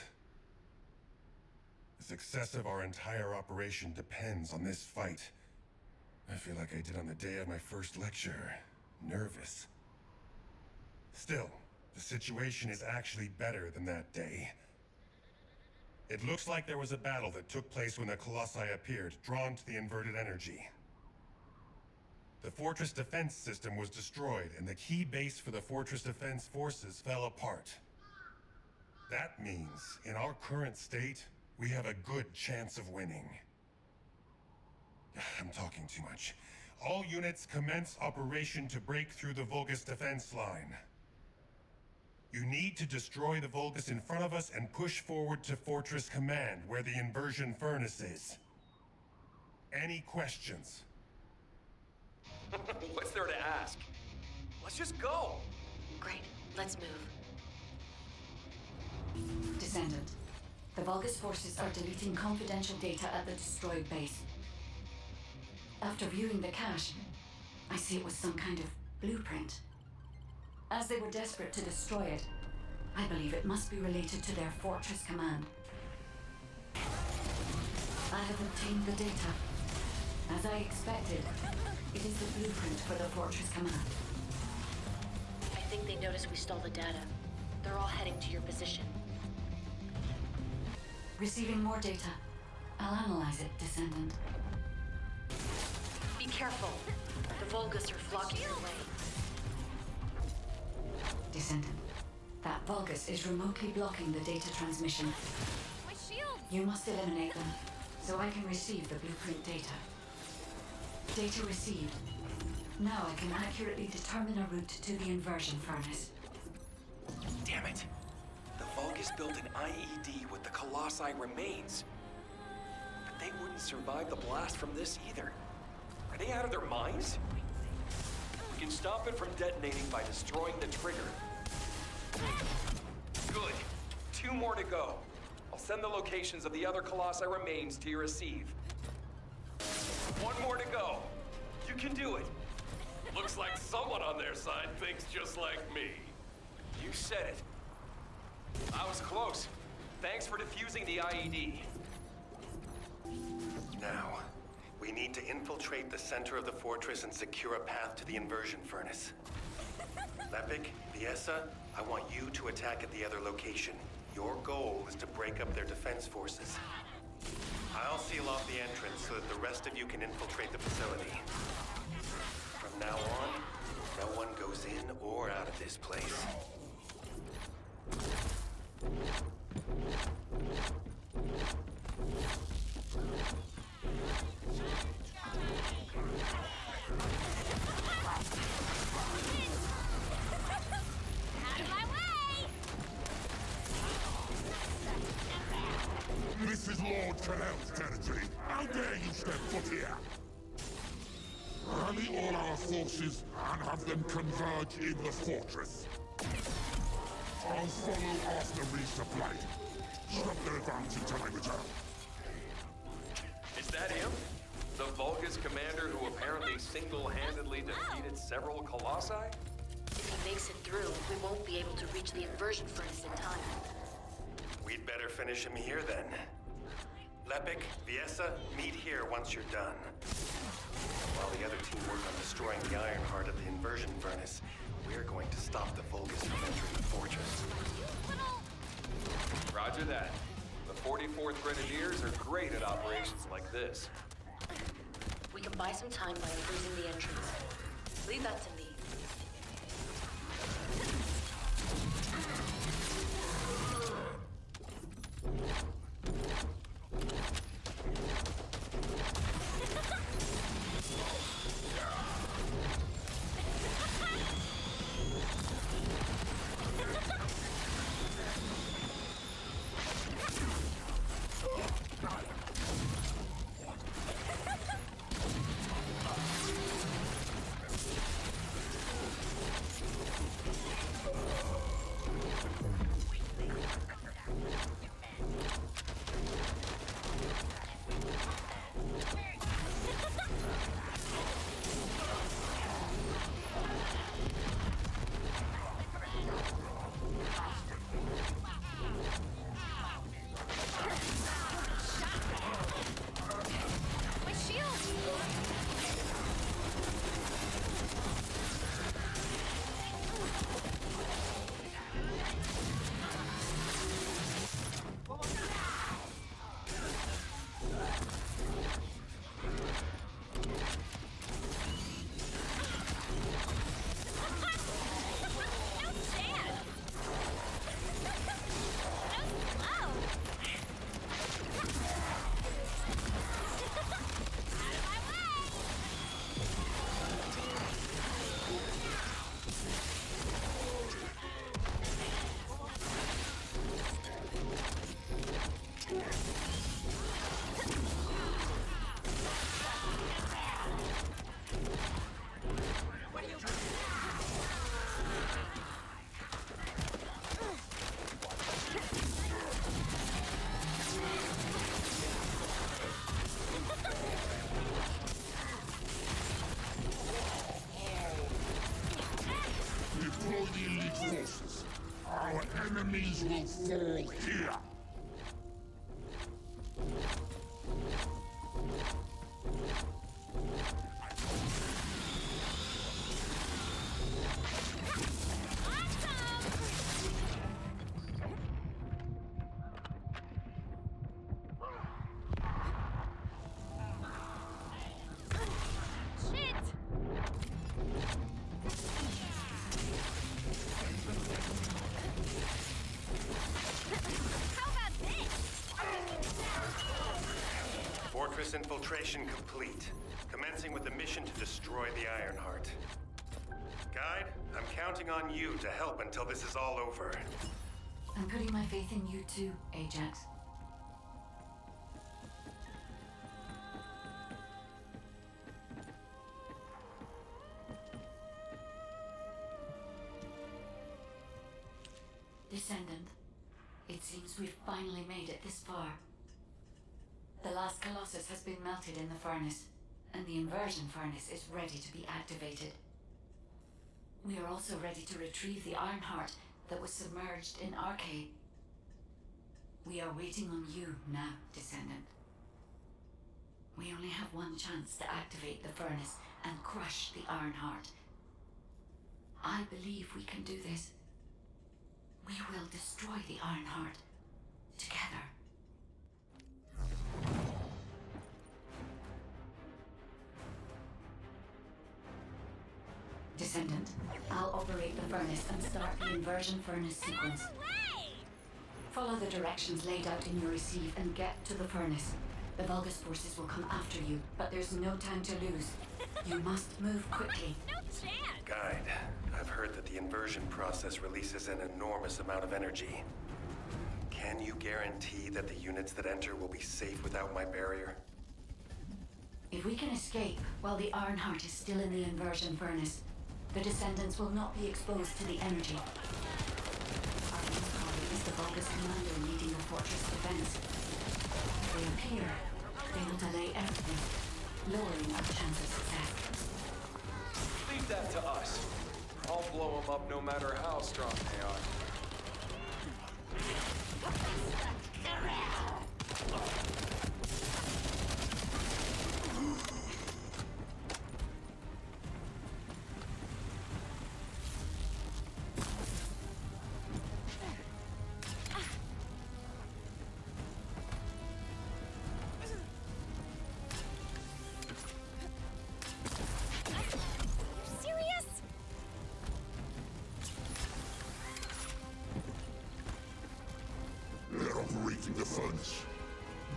The success of our entire operation depends on this fight. I feel like I did on the day of my first lecture. Nervous. Still, the situation is actually better than that day. It looks like there was a battle that took place when the Colossi appeared, drawn to the inverted energy. The fortress defense system was destroyed, and the key base for the fortress defense forces fell apart. That means, in our current state, we have a good chance of winning. I'm talking too much. All units commence operation to break through the Vulgus defense line. You need to destroy the Vulgus in front of us and push forward to Fortress Command, where the inversion furnace is. Any questions? What's there to ask? Let's just go. Great, let's move. Descendant, the Vulgus forces are deleting confidential data at the destroyed base. After viewing the cache, I see it was some kind of blueprint. As they were desperate to destroy it, I believe it must be related to their fortress command. I have obtained the data. As I expected, it is the blueprint for the fortress command. I think they noticed we stole the data. They're all heading to your position. Receiving more data. I'll analyze it, Descendant. Be careful. The Vulgus are flocking your way. Descendant, that Vulgus is remotely blocking the data transmission. My shield! You must eliminate them, so I can receive the blueprint data. Data received. Now I can accurately determine a route to the inversion furnace. Damn it. The Vulgus built an IED with the Colossi remains. But they wouldn't survive the blast from this either. Are they out of their minds? We can stop it from detonating by destroying the trigger. Good. 2 more to go. I'll send the locations of the other Colossi remains to your receive. 1 more to go. You can do it. Looks like someone on their side thinks just like me. You said it. I was close. Thanks for defusing the IED. Now, we need to infiltrate the center of the fortress and secure a path to the inversion furnace. Lepic, Viessa, I want you to attack at the other location. Your goal is to break up their defense forces. I'll seal off the entrance so that the rest of you can infiltrate the facility. From now on, no one goes in or out of this place. Out of my way! This is Lord Canel's territory. How dare you step foot here? Rally all our forces and have them converge in the fortress. I'll follow after resupply. Stop their advance until I return. Is that him? The Vulgus commander who apparently single-handedly defeated several Colossi? If he makes it through, we won't be able to reach the inversion furnace in time. We'd better finish him here then. Lepic, Viessa, meet here once you're done. While the other team work on destroying the iron heart of the inversion furnace, we're going to stop the Vulgus from entering the fortress. Roger that. The 44th Grenadiers are great at operations like this. We can buy some time by improving the entrance. Leave that to me. forces will fall here! Fortress infiltration complete. Commencing with the mission to destroy the Ironheart. Guide, I'm counting on you to help until this is all over. I'm putting my faith in you too, Ajax. Descendant, it seems we've finally made it this far. The last Colossus has been melted in the furnace, and the inversion furnace is ready to be activated. We are also ready to retrieve the Ironheart that was submerged in Arcade. We are waiting on you now, Descendant. We only have one chance to activate the furnace and crush the Ironheart. I believe we can do this. We will destroy the Ironheart together. Descendant, I'll operate the furnace and start the inversion furnace sequence. Follow the directions laid out in your receive and get to the furnace. The Vulgus forces will come after you, but there's no time to lose. You must move quickly. No chance! Guide, I've heard that the inversion process releases an enormous amount of energy. Can you guarantee that the units that enter will be safe without my barrier? If we can escape while the Ironheart is still in the inversion furnace, the Descendants will not be exposed to the energy. Our next colleague is the Vulgus commander leading the fortress defense. If they appear, they will delay everything, lowering our chance of success. Leave that to us. I'll blow them up no matter how strong they are. The furnace.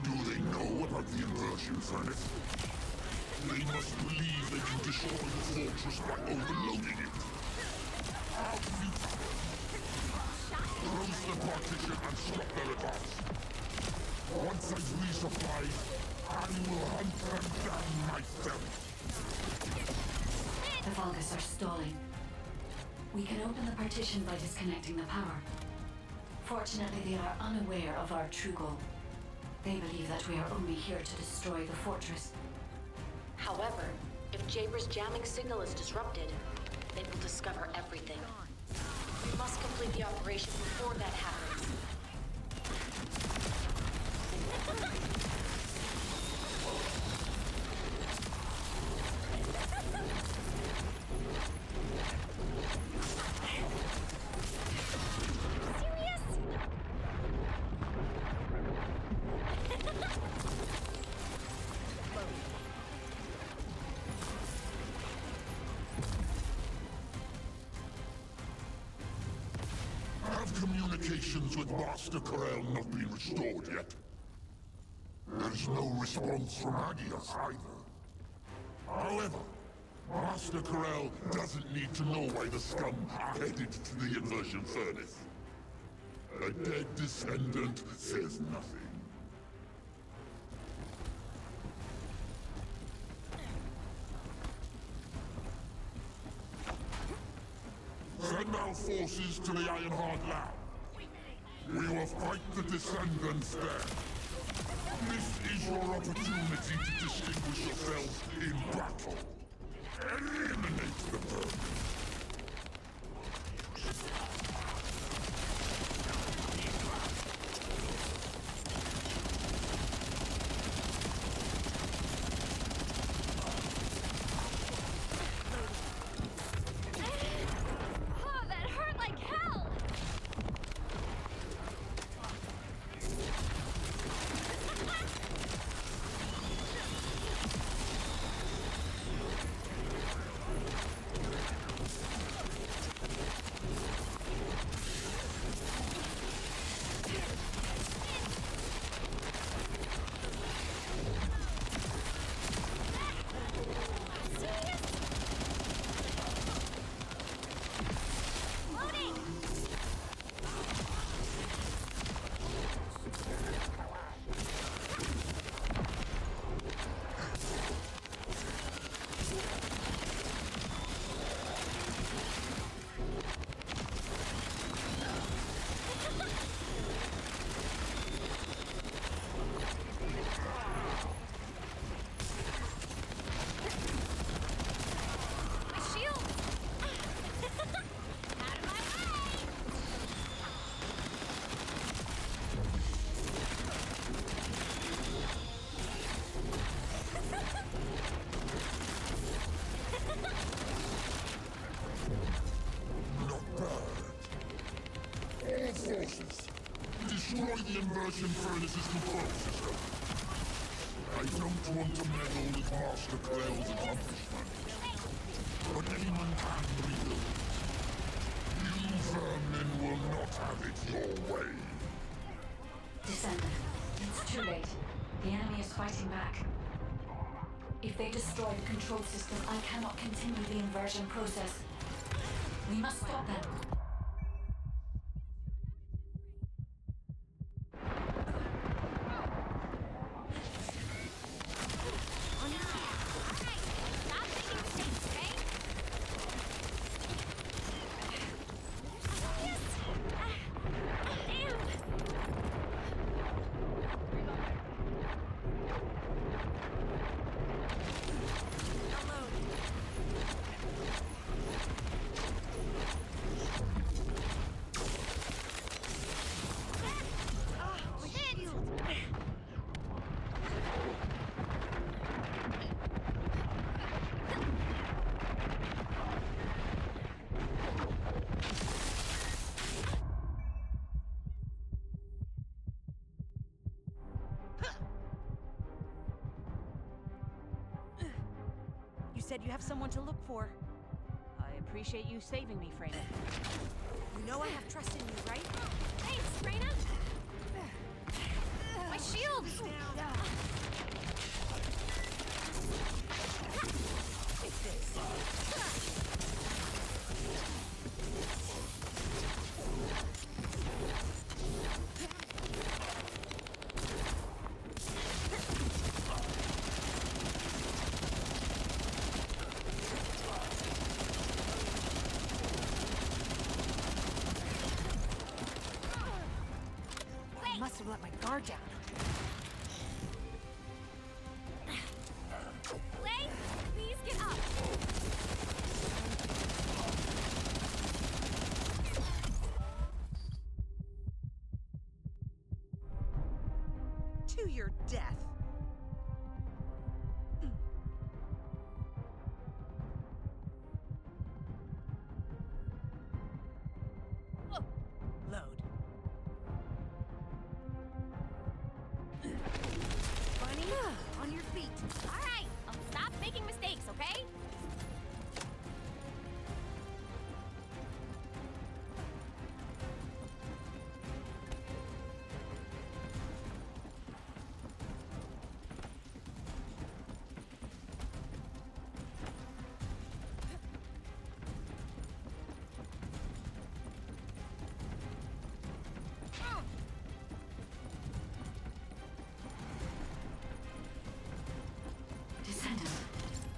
Do they know about the inversion furnace? They must believe they can destroy the fortress by overloading it. How futile! Close the partition and stop their advance. Once I've resupplied, I will hunt them down myself. The Vulgus are stalling. We can open the partition by disconnecting the power. Fortunately, they are unaware of our true goal. They believe that we are only here to destroy the fortress. However, if Jaber's jamming signal is disrupted, they will discover everything. We must complete the operation before that happens. Communications with Master Corel not been restored yet. There's no response from Agios either. However, Master Corel doesn't need to know why the scum are headed to the inversion furnace. A dead Descendant says nothing. Send our forces to the Ironheart lab. We will fight the Descendants there. This is your opportunity to distinguish yourselves in battle. Eliminate the burden. inversion furnaces control system. I don't want to meddle with Master Krell's accomplishments, but anyone can rebuild. You vermin will not have it your way. Descendant, it's too late. The enemy is fighting back. If they destroy the control system, I cannot continue the inversion process. We must stop them. You said you have someone to look for. I appreciate you saving me, Freyna. You know I have trust in you, right? Thanks, Freyna! My shield! Take this. I must have let my guard down. Clay, please get up! To your death. Load. Bunny, on your feet. All right, I'll stop making mistakes, okay? Descendant,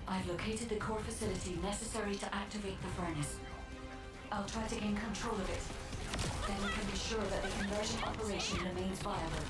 I've located the core facility necessary to activate the furnace. I'll try to gain control of it. Then we can be sure that the conversion operation remains viable.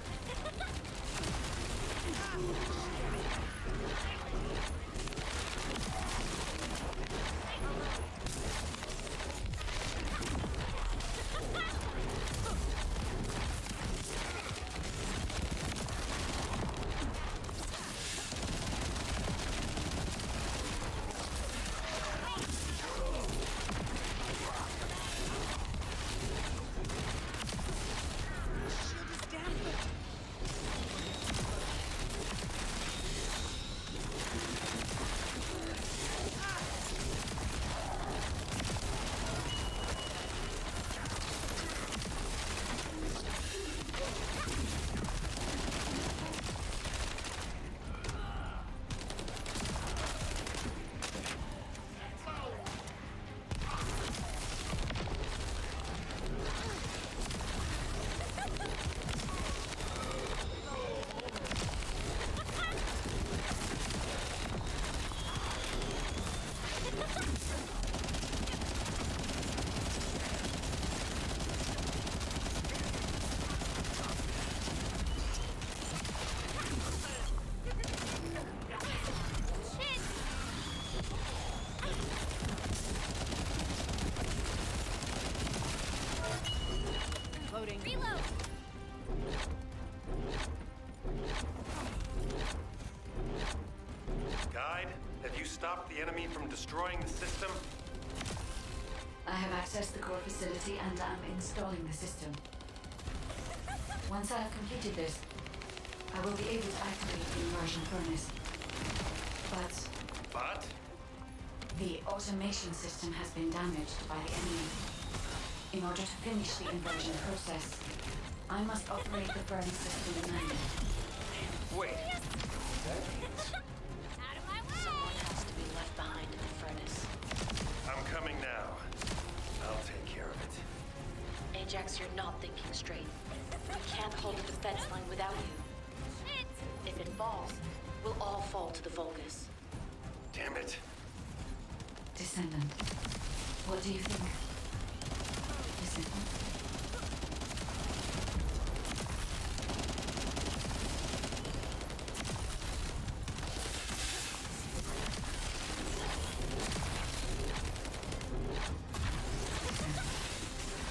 Loading. Reload! Guide, have you stopped the enemy from destroying the system? I have accessed the core facility and am installing the system. Once I have completed this, I will be able to activate the immersion furnace. But? The automation system has been damaged by the enemy. In order to finish the inversion process, I must operate the furnace system manually. Wait. That means... Someone has to be left behind in the furnace. I'm coming now. I'll take care of it. Ajax, you're not thinking straight. We can't hold a defense line without you. If it falls, we'll all fall to the Vulgus. Damn it. Descendant, what do you think? Descendant?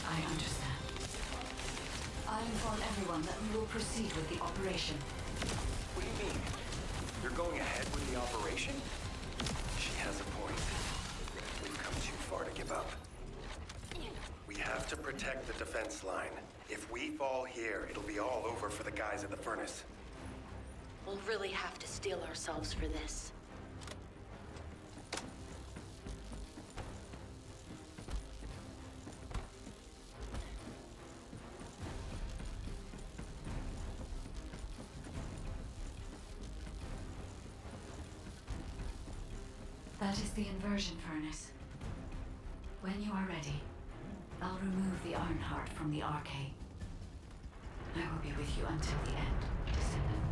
I understand. I'll inform everyone that we will proceed with the operation. What do you mean? You're going ahead with the operation? She has a point. We've come too far to give up. We have to protect the defense line. If we fall here, it'll be all over for the guys at the furnace. We'll really have to steel ourselves for this. That is the inversion furnace. When you are ready, I'll remove the Ironheart from the arcade. I will be with you until the end, Descendant.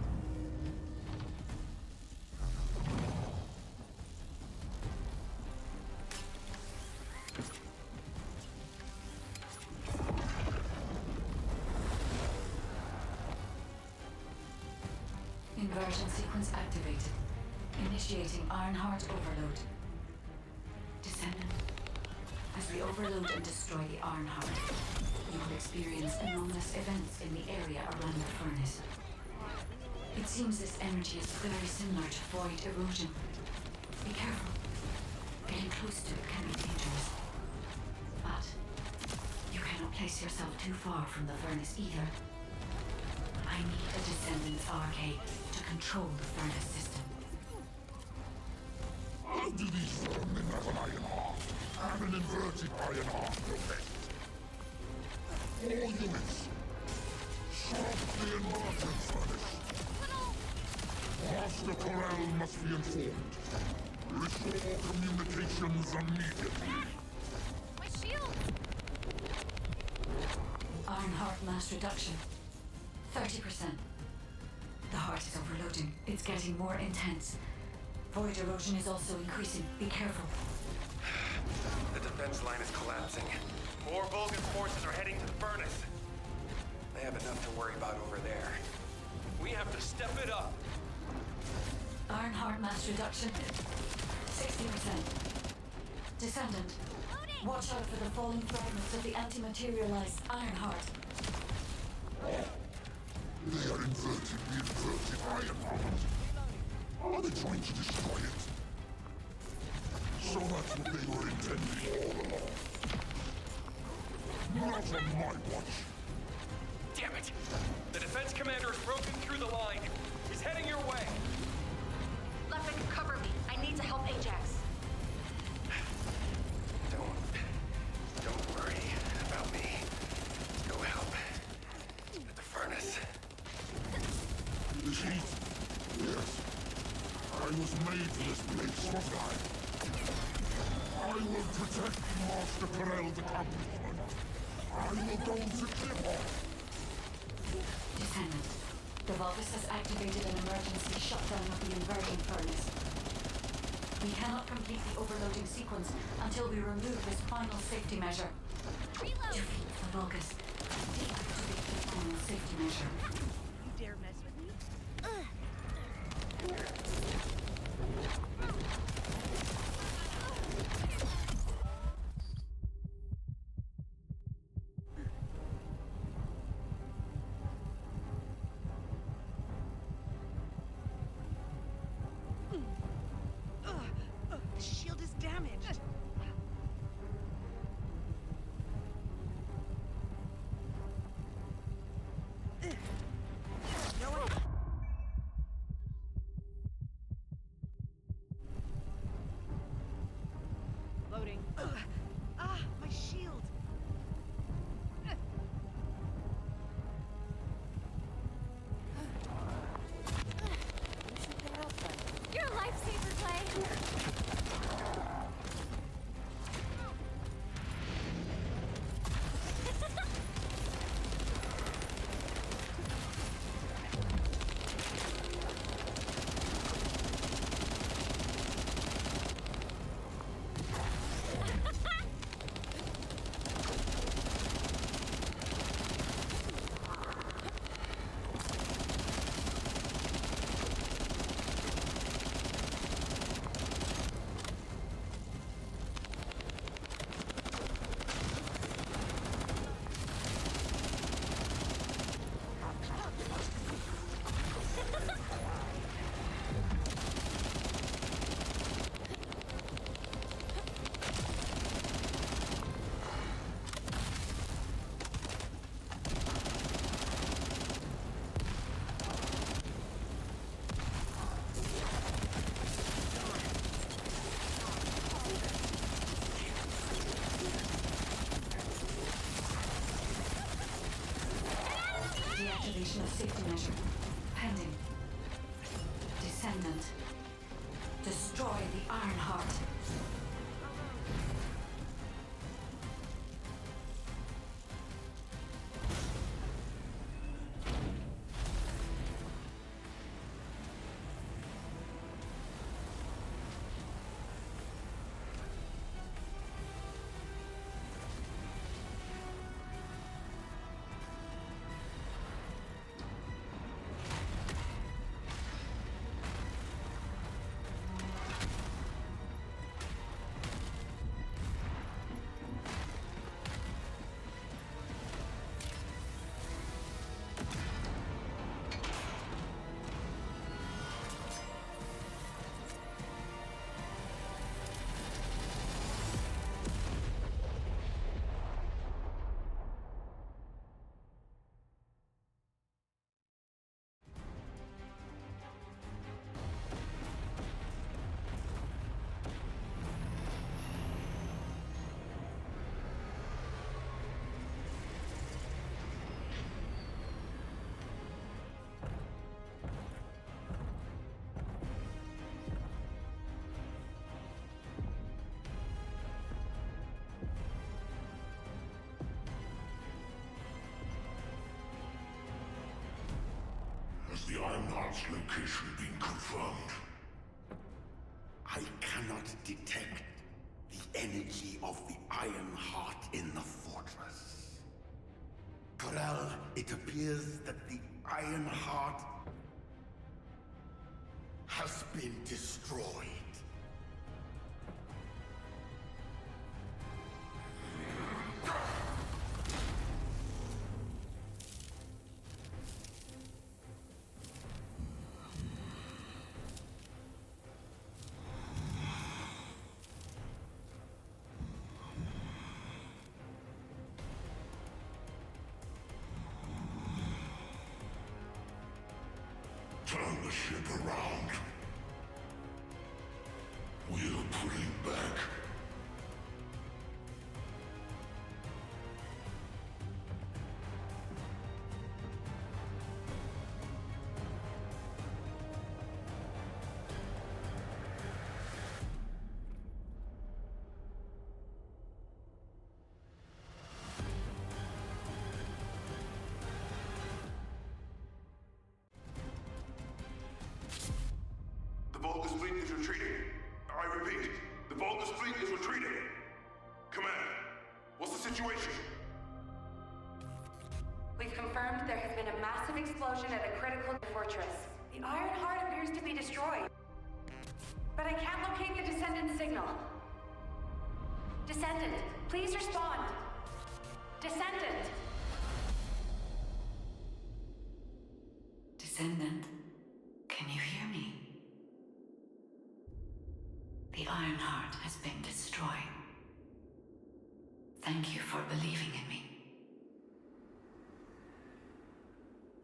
Inversion sequence activated. Initiating Ironheart overload. Descendant, as we overload and destroy the Ironheart, you will experience anomalous events in the area around the furnace. It seems this energy is very similar to void erosion. Be careful. Getting close to it can be dangerous. But you cannot place yourself too far from the furnace either. I need a Descendant's arcade to control the furnace system. How do these vermin have an Ironheart? And an inverted Ironheart effect? All units, stop the inversion furnace. Master Corral must be informed. Restore communications immediately. My shield! Ironheart mass reduction. 30%. The heart is overloading. It's getting more intense. Void erosion is also increasing. Be careful. The defense line is collapsing. More Vulcan forces are heading to the furnace. They have enough to worry about over there. We have to step it up. Ironheart mass reduction. 60%. Descendant, watch out for the falling fragments of the anti-materialized Ironheart. They are inverting the inverted Ironheart. Are they trying to destroy it? So that's what they were intending all along. Not on my watch. Damn it! The defense commander has broken through the line. He's heading your way. Levick, cover me. I need to help Ajax. Don't worry about me. Go help. At the furnace. The heat. Yes. I was made for this place, wasn't I? I will protect Master Corell's accomplishment. I will go to Clipper. Descendant, the Vulgus has activated an emergency shutdown of the inversion furnace. We cannot complete the overloading sequence until we remove this final safety measure. Reload! Defeat the Vulgus. Deactivate the final safety measure. You dare mess with me? The shield is damaged. My shield! You're a lifesaver, Clay! Deactivation of safety measure. Pending. Descendant. Destroy the Iron Heart. Has the Ironheart's location been confirmed? I cannot detect the energy of the Ironheart in the fortress. Corel, it appears that the Ironheart has been destroyed. Turn the ship around. We're pulling back. The Vulgus fleet is retreating. I repeat, the Vulgus fleet is retreating. Command, what's the situation? We've confirmed there has been a massive explosion at a critical fortress. The Iron Heart appears to be destroyed. But I can't locate the Descendant signal. Descendant, please respond. Descendant! Descendant, can you hear me? The Iron Heart has been destroyed. Thank you for believing in me.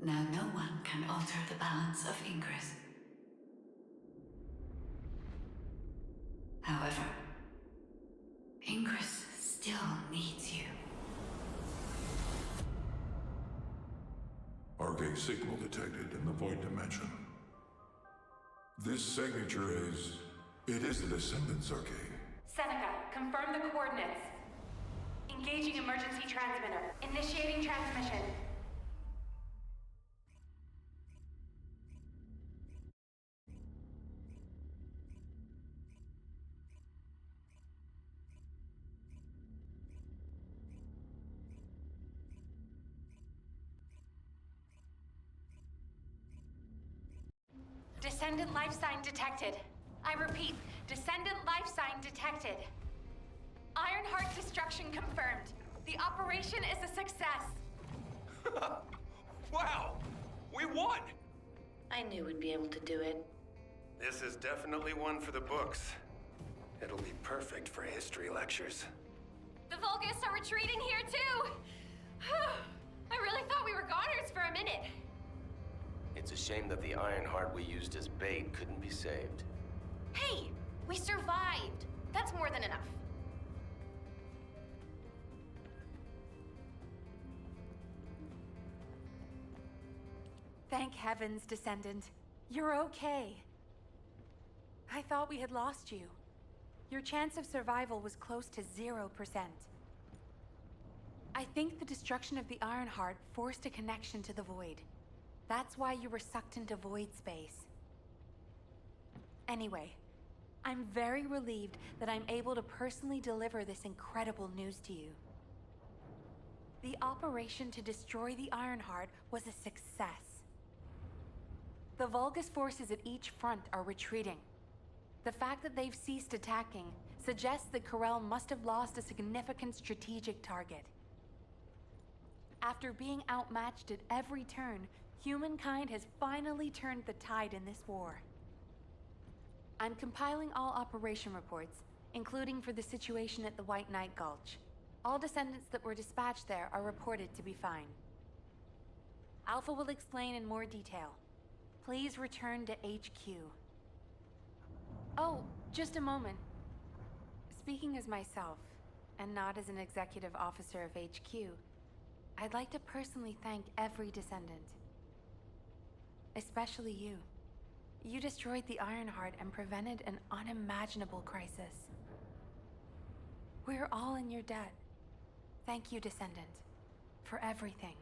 Now no one can alter the balance of Ingress. However, Ingress still needs you. Arcade signal detected in the void dimension. This signature is... It is the Descendant's arcade. Seneca, confirm the coordinates. Engaging emergency transmitter. Initiating transmission. Descendant life sign detected. I repeat, Descendant life sign detected. Ironheart destruction confirmed. The operation is a success. Wow! We won! I knew we'd be able to do it. This is definitely one for the books. It'll be perfect for history lectures. The Vulgus are retreating here too! I really thought we were goners for a minute. It's a shame that the Ironheart we used as bait couldn't be saved. Hey, we survived. That's more than enough. Thank heavens, Descendant. You're okay. I thought we had lost you. Your chance of survival was close to 0%. I think the destruction of the Ironheart forced a connection to the Void. That's why you were sucked into void space. Anyway, I'm very relieved that I'm able to personally deliver this incredible news to you. The operation to destroy the Ironheart was a success. The Vulgus forces at each front are retreating. The fact that they've ceased attacking suggests that Corel must have lost a significant strategic target. After being outmatched at every turn, humankind has finally turned the tide in this war. I'm compiling all operation reports, including for the situation at the White Knight Gulch. All descendants that were dispatched there are reported to be fine. Alpha will explain in more detail. Please return to HQ. Oh, just a moment. Speaking as myself, and not as an executive officer of HQ, I'd like to personally thank every descendant. Especially you. You destroyed the Ironheart and prevented an unimaginable crisis. We're all in your debt. Thank you, Descendant, for everything.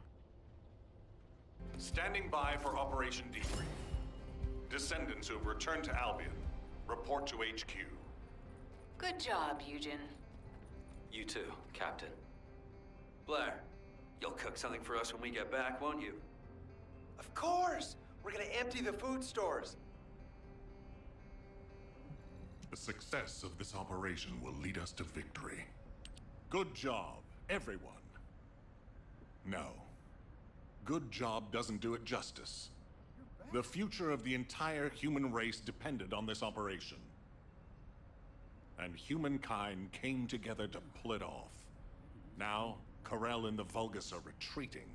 Standing by for Operation Debrief. Descendants who have returned to Albion, report to HQ. Good job, Eugen. You too, Captain. Blair, you'll cook something for us when we get back, won't you? Of course! We're gonna empty the food stores. The success of this operation will lead us to victory. Good job, everyone. No. Good job doesn't do it justice. The future of the entire human race depended on this operation. And humankind came together to pull it off. Now, Corel and the Vulgus are retreating.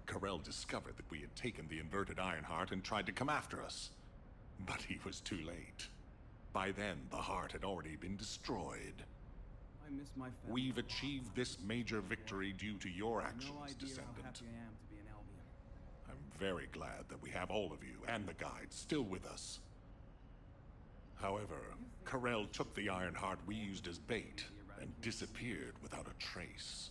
Corel discovered that we had taken the inverted Ironheart and tried to come after us. But he was too late. By then, the heart had already been destroyed. I miss my family. We've achieved this major victory due to your No actions, idea Descendant. how happy I am to be in Albion. I'm very glad that we have all of you and the guides still with us. However, Corel took the Ironheart we used as bait and disappeared without a trace.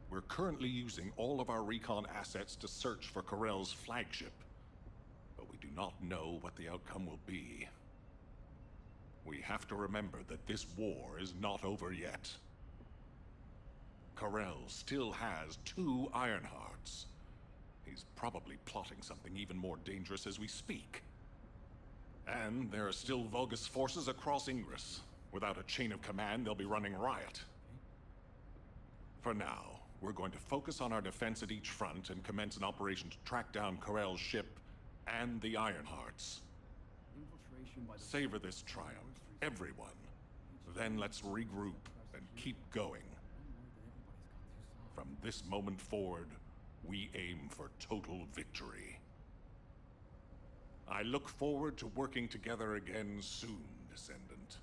We're currently using all of our recon assets to search for Corel's flagship, but we do not know what the outcome will be. We have to remember that this war is not over yet. Corel still has 2 Ironhearts. He's probably plotting something even more dangerous as we speak. And there are still Vulgus forces across Ingress. Without a chain of command, they'll be running riot. For now, we're going to focus on our defense at each front and commence an operation to track down Corel's ship and the Ironhearts. Infiltration by the Savor this triumph, everyone. Then let's regroup and keep going. From this moment forward, we aim for total victory. I look forward to working together again soon, Descendant.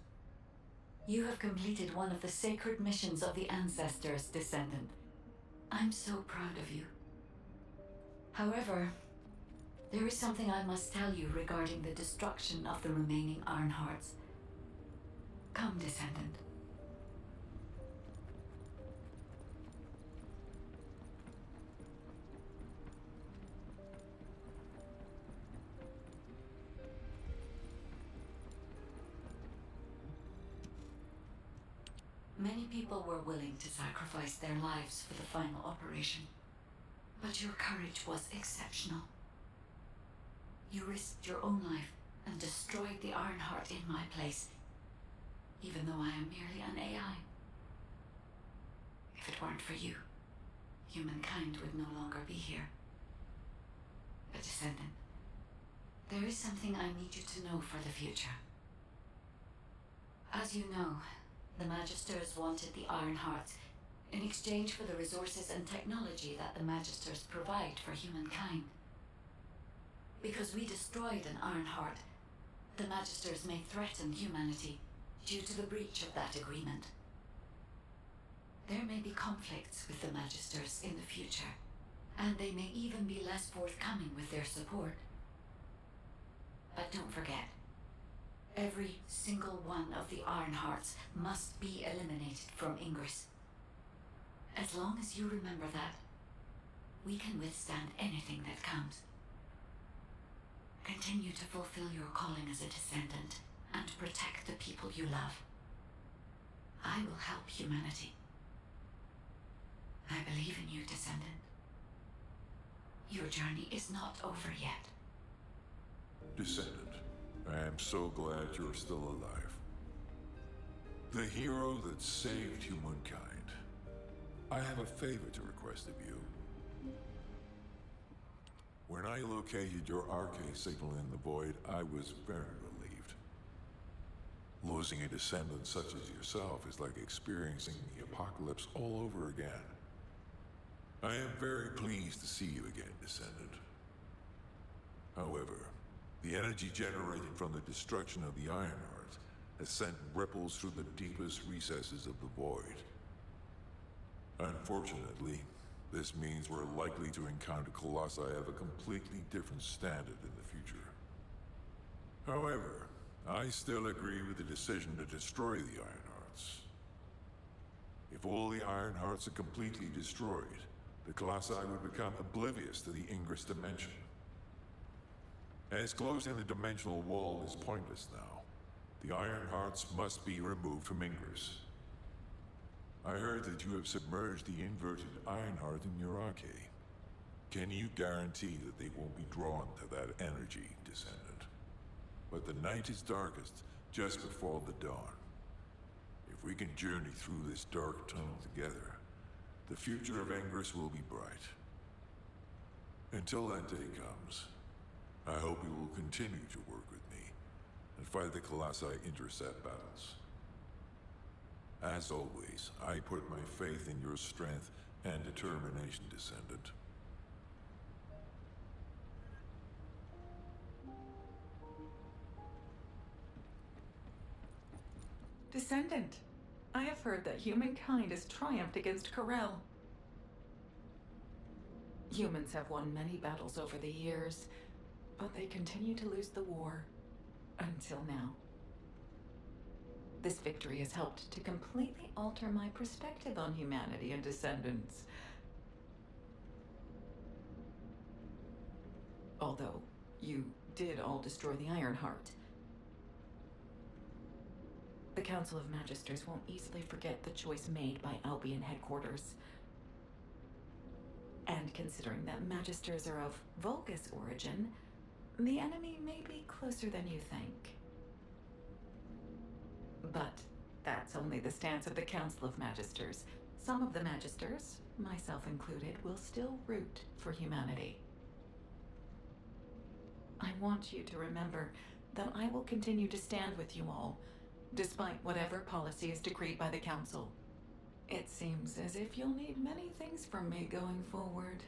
You have completed one of the sacred missions of the Ancestors, Descendant. I'm so proud of you. However, there is something I must tell you regarding the destruction of the remaining Ironhearts. Come, Descendant. Many people were willing to sacrifice their lives for the final operation, but your courage was exceptional. You risked your own life and destroyed the Ironheart in my place, even though I am merely an AI. If it weren't for you, humankind would no longer be here. But Descendant, there is something I need you to know for the future. As you know, the Magisters wanted the Ironhearts in exchange for the resources and technology that the Magisters provide for humankind. Because we destroyed an Ironheart, the Magisters may threaten humanity due to the breach of that agreement. There may be conflicts with the Magisters in the future, and they may even be less forthcoming with their support. But don't forget, every single one of the Ironhearts must be eliminated from Ingress. As long as you remember that, we can withstand anything that comes. Continue to fulfill your calling as a Descendant and protect the people you love. I will help humanity. I believe in you, Descendant. Your journey is not over yet. Descendant, I am so glad you're still alive. The hero that saved humankind. I have a favor to request of you. When I located your RK signal in the void, I was very relieved. Losing a descendant such as yourself is like experiencing the apocalypse all over again. I am very pleased to see you again, Descendant. However, the energy generated from the destruction of the Ironheart has sent ripples through the deepest recesses of the void. Unfortunately, this means we're likely to encounter Colossi of a completely different standard in the future. However, I still agree with the decision to destroy the Ironhearts. If all the Ironhearts are completely destroyed, the Colossi would become oblivious to the Ingress dimension. As closing the dimensional wall is pointless now, the Ironhearts must be removed from Ingress. I heard that you have submerged the inverted Ironheart in your arcade. Can you guarantee that they won't be drawn to that energy, Descendant? But the night is darkest just before the dawn. If we can journey through this dark tunnel together, the future of Ingress will be bright. Until that day comes, I hope you will continue to work with me and fight the Colossi intercept battles. As always, I put my faith in your strength and determination, Descendant. Descendant, I have heard that humankind has triumphed against Corel. Humans have won many battles over the years, but they continue to lose the war. Until now. This victory has helped to completely alter my perspective on humanity and Descendants. Although, you did all destroy the Ironheart. The Council of Magisters won't easily forget the choice made by Albion headquarters. And considering that Magisters are of Vulgus origin, the enemy may be closer than you think. But that's only the stance of the Council of Magisters. Some of the Magisters, myself included, will still root for humanity. I want you to remember that I will continue to stand with you all, despite whatever policy is decreed by the Council. It seems as if you'll need many things from me going forward.